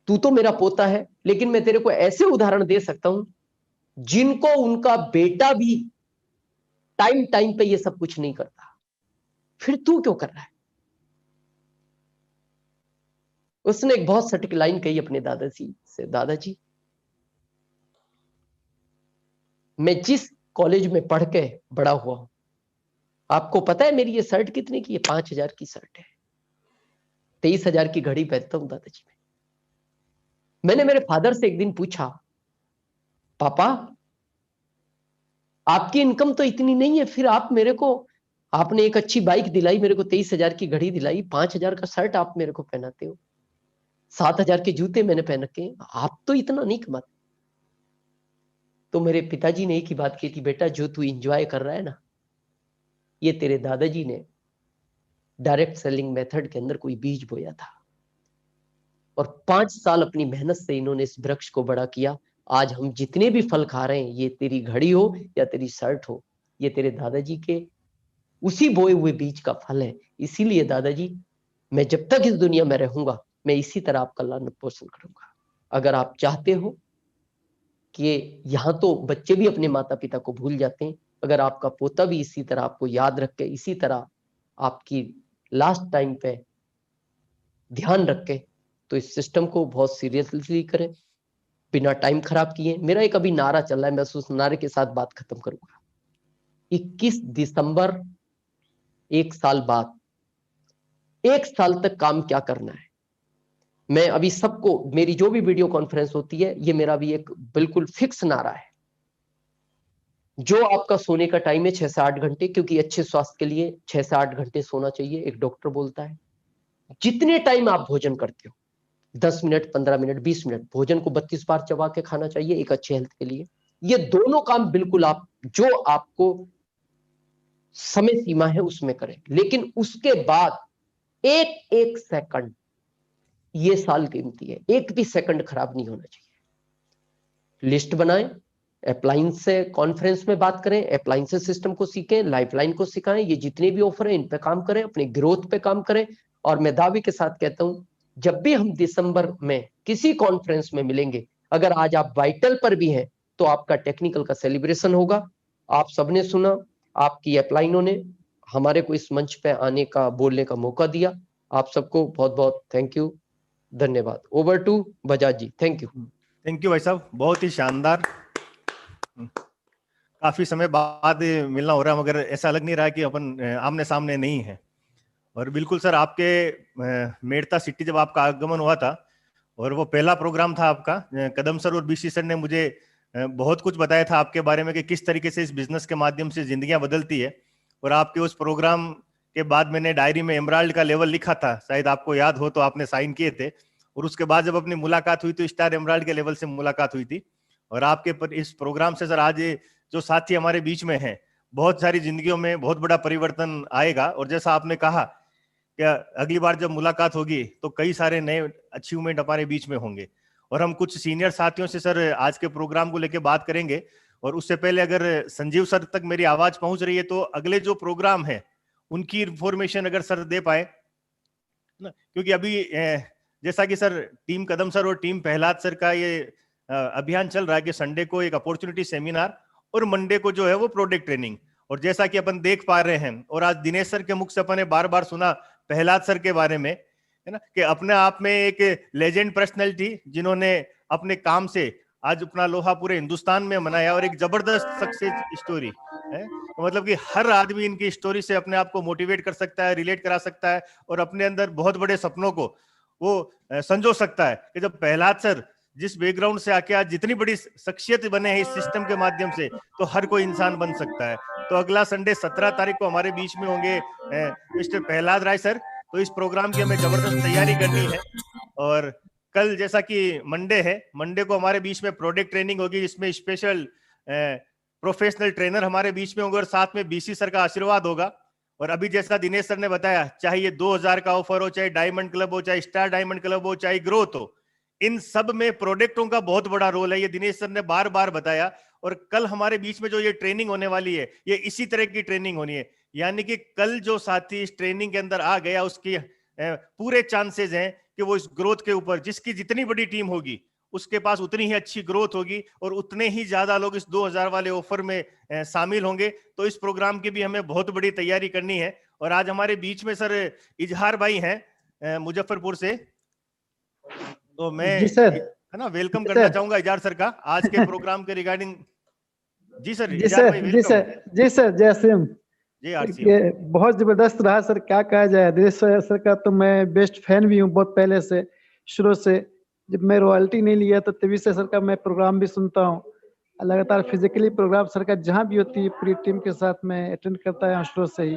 तू तो मेरा पोता है, लेकिन मैं तेरे को ऐसे उदाहरण दे सकता हूं जिनको उनका बेटा भी टाइम टाइम पे ये सब कुछ नहीं करता, फिर तू क्यों कर रहा है। उसने एक बहुत सटीक लाइन कही अपने दादाजी से, दादाजी मैं जिस कॉलेज में पढ़ के बड़ा हुआ हूं, आपको पता है मेरी ये शर्ट कितने की है? 5,000 की शर्ट है, 23,000 की घड़ी पहनता हूं दादाजी में। मैंने मेरे फादर से एक दिन पूछा, पापा आपकी इनकम तो इतनी नहीं है, फिर आप मेरे को, आपने एक अच्छी बाइक दिलाई मेरे को, 23,000 की घड़ी दिलाई, 5,000 का शर्ट आप मेरे को पहनाते हो, 7,000 के जूते मैंने पहन रखे, आप तो इतना नहीं कमाते। तो मेरे पिताजी ने एक ही बात की थी, बेटा जो तू एंजॉय कर रहा है ना, ये तेरे दादाजी ने डायरेक्ट सेलिंग मेथड के अंदर कोई बीज बोया था, और 5 साल अपनी मेहनत से इन्होंने इस वृक्ष को बड़ा किया। आज हम जितने भी फल खा रहे हैं, ये तेरी घड़ी हो या तेरी शर्ट हो, ये तेरे दादाजी के उसी बोए हुए बीज का फल है। इसीलिए दादाजी, मैं जब तक इस दुनिया में रहूंगा, मैं इसी तरह आपका लालन पोषण करूंगा। अगर आप चाहते हो कि यहाँ तो बच्चे भी अपने माता पिता को भूल जाते हैं, अगर आपका पोता भी इसी तरह आपको याद रख के, इसी तरह आपकी लास्ट टाइम पे ध्यान रख के, तो इस सिस्टम को बहुत सीरियसली करें, बिना टाइम खराब किए। मेरा एक अभी नारा चल रहा है, मैं उस नारे के साथ बात खत्म करूंगा। 21 दिसंबर, 1 साल बाद, 1 साल तक काम क्या करना है, मैं अभी सबको, मेरी जो भी वीडियो कॉन्फ्रेंस होती है, ये मेरा भी एक बिल्कुल फिक्स नारा है। जो आपका सोने का टाइम है 6 से 8 घंटे, क्योंकि अच्छे स्वास्थ्य के लिए 6 से 8 घंटे सोना चाहिए, एक डॉक्टर बोलता है। जितने टाइम आप भोजन करते हो, 10 मिनट, 15 मिनट, 20 मिनट, भोजन को 32 बार चबा के खाना चाहिए एक अच्छे हेल्थ के लिए। ये दोनों काम बिल्कुल आप, जो आपको समय सीमा है उसमें करें, लेकिन उसके बाद एक एक सेकंड, ये साल कीमती है, एक भी सेकंड खराब नहीं होना चाहिए। लिस्ट बनाएं, अप्लायंस से कॉन्फ्रेंस में बात करें, अप्लायंसेस सिस्टम को सीखें, लाइफलाइन को सिखाएं, ये जितने भी ऑफर हैं इन पे काम करें, अपनी ग्रोथ पे काम करें। और मैं दावे के साथ कहता हूं, जब भी हम दिसंबर में किसी कॉन्फ्रेंस में मिलेंगे, अगर आज आप वाइटल पर भी हैं तो आपका टेक्निकल का सेलिब्रेशन होगा। आप सबने सुना, आपकी अप्लाइनों ने हमारे को इस मंच पे आने का, बोलने का मौका दिया। आप सबको बहुत बहुत थैंक यू, धन्यवाद। Over to Bajaj ji, thank you.
Thank you भाई साहब, बहुत ही शानदार। काफी समय बाद मिलना हो रहा है, मगर ऐसा लग नहीं रहा कि अपन आमने सामने नहीं है। और बिल्कुल सर, आपके मेड़ता सिटी जब आपका आगमन हुआ था और वो पहला प्रोग्राम था आपका, कदम सर और बीसी सर ने मुझे बहुत कुछ बताया था आपके बारे में कि किस तरीके से इस बिजनेस के माध्यम से जिंदगियां बदलती है। और आपके उस प्रोग्राम के बाद मैंने डायरी में एमराल्ड का लेवल लिखा था, शायद आपको याद हो तो आपने साइन किए थे। और उसके बाद जब अपनी मुलाकात हुई तो स्टार एमराल्ड के लेवल से मुलाकात हुई थी। और आपके पर इस प्रोग्राम से सर आज जो साथी हमारे बीच में हैं, बहुत सारी जिंदगियों में बहुत बड़ा परिवर्तन आएगा। और जैसा आपने कहा क्या अगली बार जब मुलाकात होगी तो कई सारे नए अचीवमेंट हमारे बीच में होंगे। और हम कुछ सीनियर साथियों से सर आज के प्रोग्राम को लेकर बात करेंगे। और उससे पहले अगर संजीव सर तक मेरी आवाज पहुंच रही है तो अगले जो प्रोग्राम है उनकी इंफॉर्मेशन अगर सर दे पाए ना, क्योंकि अभी जैसा कि सर टीम कदम सर और टीम प्रहलाद सर का ये अभियान चल रहा है कि संडे को एक अपॉर्चुनिटी सेमिनार और मंडे को जो है वो प्रोडक्ट ट्रेनिंग। और जैसा कि अपन देख पा रहे हैं और आज दिनेश सर के मुख से अपन ने बार बार सुना प्रहलाद सर के बारे में, है ना, कि अपने आप में एक लेजेंड पर्सनैलिटी जिन्होंने अपने काम से आज अपना लोहा पूरे हिंदुस्तान में मनाया और एक जबरदस्त सक्सेस स्टोरी है। तो मतलब कि हर आदमी इनकी स्टोरी से अपने आप को मोटिवेट कर सकता है, रिलेट करा सकता है और अपने अंदर बहुत बड़े सपनों को वो संजो सकता है। कि जब प्रहलाद सर जिस बैकग्राउंड से आके आज जितनी बड़ी शख्सियत बने हैं इस सिस्टम के माध्यम से, तो हर कोई इंसान बन सकता है। तो अगला संडे 17 तारीख को हमारे बीच में होंगे मिस्टर प्रहलाद राय सर। तो इस प्रोग्राम की हमें जबरदस्त तैयारी करनी है। और कल जैसा कि मंडे है, मंडे को हमारे बीच में प्रोडक्ट ट्रेनिंग होगी जिसमें स्पेशल प्रोफेशनल ट्रेनर हमारे बीच में होंगे और साथ में बीसी सर का आशीर्वाद होगा। और अभी जैसा दिनेश सर ने बताया, चाहे ये 2000 का ऑफर हो, चाहे डायमंड क्लब हो, चाहे स्टार डायमंड क्लब हो, चाहे ग्रोथ हो, इन सब में प्रोडक्टों का बहुत बड़ा रोल है। ये दिनेश सर ने बार बार बताया। और कल हमारे बीच में जो ये ट्रेनिंग होने वाली है, ये इसी तरह की ट्रेनिंग होनी है। यानी कि कल जो साथी इस ट्रेनिंग के अंदर आ गया, उसकी पूरे चांसेस हैं कि वो इस ग्रोथ के ऊपर, जिसकी जितनी बड़ी टीम होगी उसके पास उतनी ही अच्छी ग्रोथ होगी और उतने ही ज्यादा लोग इस 2000 वाले ऑफर में शामिल होंगे। तो इस प्रोग्राम की भी हमें बहुत बड़ी तैयारी करनी है। और आज हमारे बीच में सर इजहार भाई हैं मुजफ्फरपुर से, तो मैं है ना वेलकम करना चाहूंगा इजहार सर का आज के प्रोग्राम के रिगार्डिंग। जी सर, इजहार भाई
जी सर, जी सर, जय सिंह।
जी आरसी।
ये बहुत जबरदस्त रहा सर, क्या कहा जाए। दिनेश सर का तो मैं बेस्ट फैन भी हूँ बहुत पहले से, शुरू से। जब मैं रॉयल्टी नहीं लिया तो तभी से सर का मैं प्रोग्राम भी सुनता हूँ। लगातार फिजिकली प्रोग्राम सर का जहाँ भी होती है पूरी टीम के साथ मैं अटेंड करता है शुरू से ही।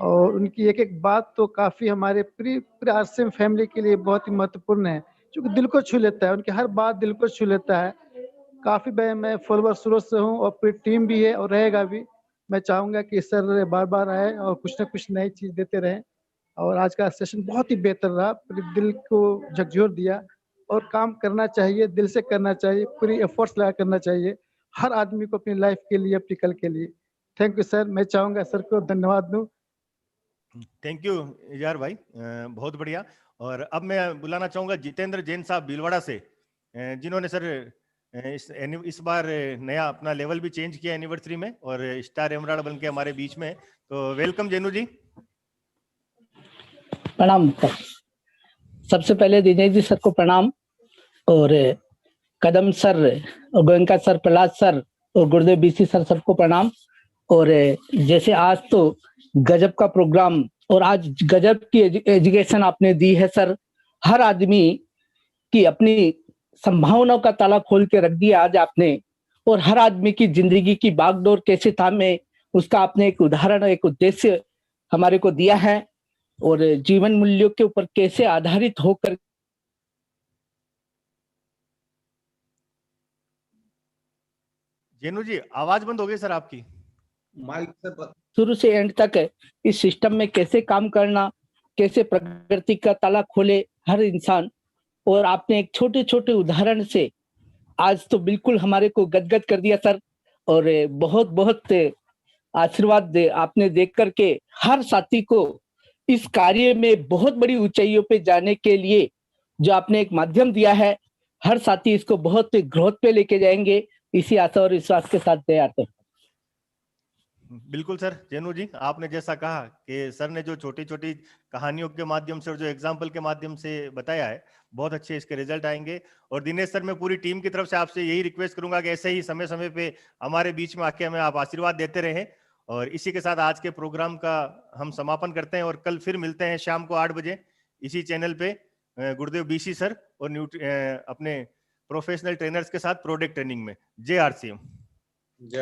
और उनकी एक एक बात तो काफी हमारे पूरे आरसीएम फैमिली के लिए बहुत ही महत्वपूर्ण है, जो दिल को छू लेता है। उनकी हर बात दिल को छू लेता है। काफी मैं फॉलोअर शुरू से हूँ और पूरी टीम भी है और रहेगा भी। मैं चाहूंगा कि सर बार बार आए और कुछ ना कुछ नई चीज देते रहें। और आज का सेशन बहुत ही बेहतर रहा, पूरे दिल को झकझोर दिया। और काम करना चाहिए, दिल से करना चाहिए, पूरी एफर्ट्स लगा करना चाहिए हर आदमी को अपनी लाइफ के लिए, अपनी कल के लिए। Thank you sir. मैं चाहूंगा सर को धन्यवाद दूं।
थैंक यू इजहार भाई, बहुत बढ़िया। और अब मैं बुलाना चाहूंगा जितेंद्र जैन साहब भीलवाड़ा से, जिन्होंने सर इस बार नया अपना लेवल भी चेंज किया एनिवर्सरी में और स्टार एमराल्ड बन के हमारे बीच में। तो वेलकम जेनू जी।
प्रणाम। सबसे पहले दिनेश जी सर को प्रणाम, और कदम सर और गोयनका सर, प्रहलाद सर और गुरुदेव बीसी सर सबको प्रणाम। और जैसे आज तो गजब का प्रोग्राम और आज गजब की एजुकेशन आपने दी है सर। हर आदमी की अपनी संभावनाओं का ताला खोल के रख दिया आज आपने। और हर आदमी की जिंदगी की बागडोर कैसे थामे, उसका आपने एक उदाहरण, एक उद्देश्य हमारे को दिया है। और जीवन मूल्यों के ऊपर कैसे आधारित होकर
जेनू जी आवाज बंद हो गई सर आपकी।
माइक से
शुरू से एंड तक इस सिस्टम में कैसे काम करना, कैसे प्रगति का ताला खोले हर इंसान। और आपने एक छोटे छोटे उदाहरण से आज तो बिल्कुल हमारे को गदगद कर दिया सर। और बहुत बहुत आशीर्वाद आपने देख करके हर साथी को इस कार्य में बहुत बड़ी ऊंचाइयों पे जाने के लिए जो आपने एक माध्यम दिया है, हर साथी इसको बहुत ग्रोथ पे लेके जाएंगे, इसी आशा और विश्वास के साथ तैयार थे।
बिल्कुल सर, जेनू जी आपने जैसा कहा कि सर ने जो छोटी छोटी कहानियों के माध्यम से और जो एग्जाम्पल के माध्यम से बताया है, बहुत अच्छे इसके रिजल्ट आएंगे। और दिनेश सर, मैं पूरी टीम की तरफ से आपसे यही रिक्वेस्ट करूंगा कि ऐसे ही समय समय पे हमारे बीच में आके हमें आप आशीर्वाद देते रहें। और इसी के साथ आज के प्रोग्राम का हम समापन करते हैं और कल फिर मिलते हैं शाम को 8 बजे इसी चैनल पे गुरुदेव बीसी सर और अपने प्रोफेशनल ट्रेनर्स के साथ प्रोडक्ट ट्रेनिंग में। जय आरसीएम।
जय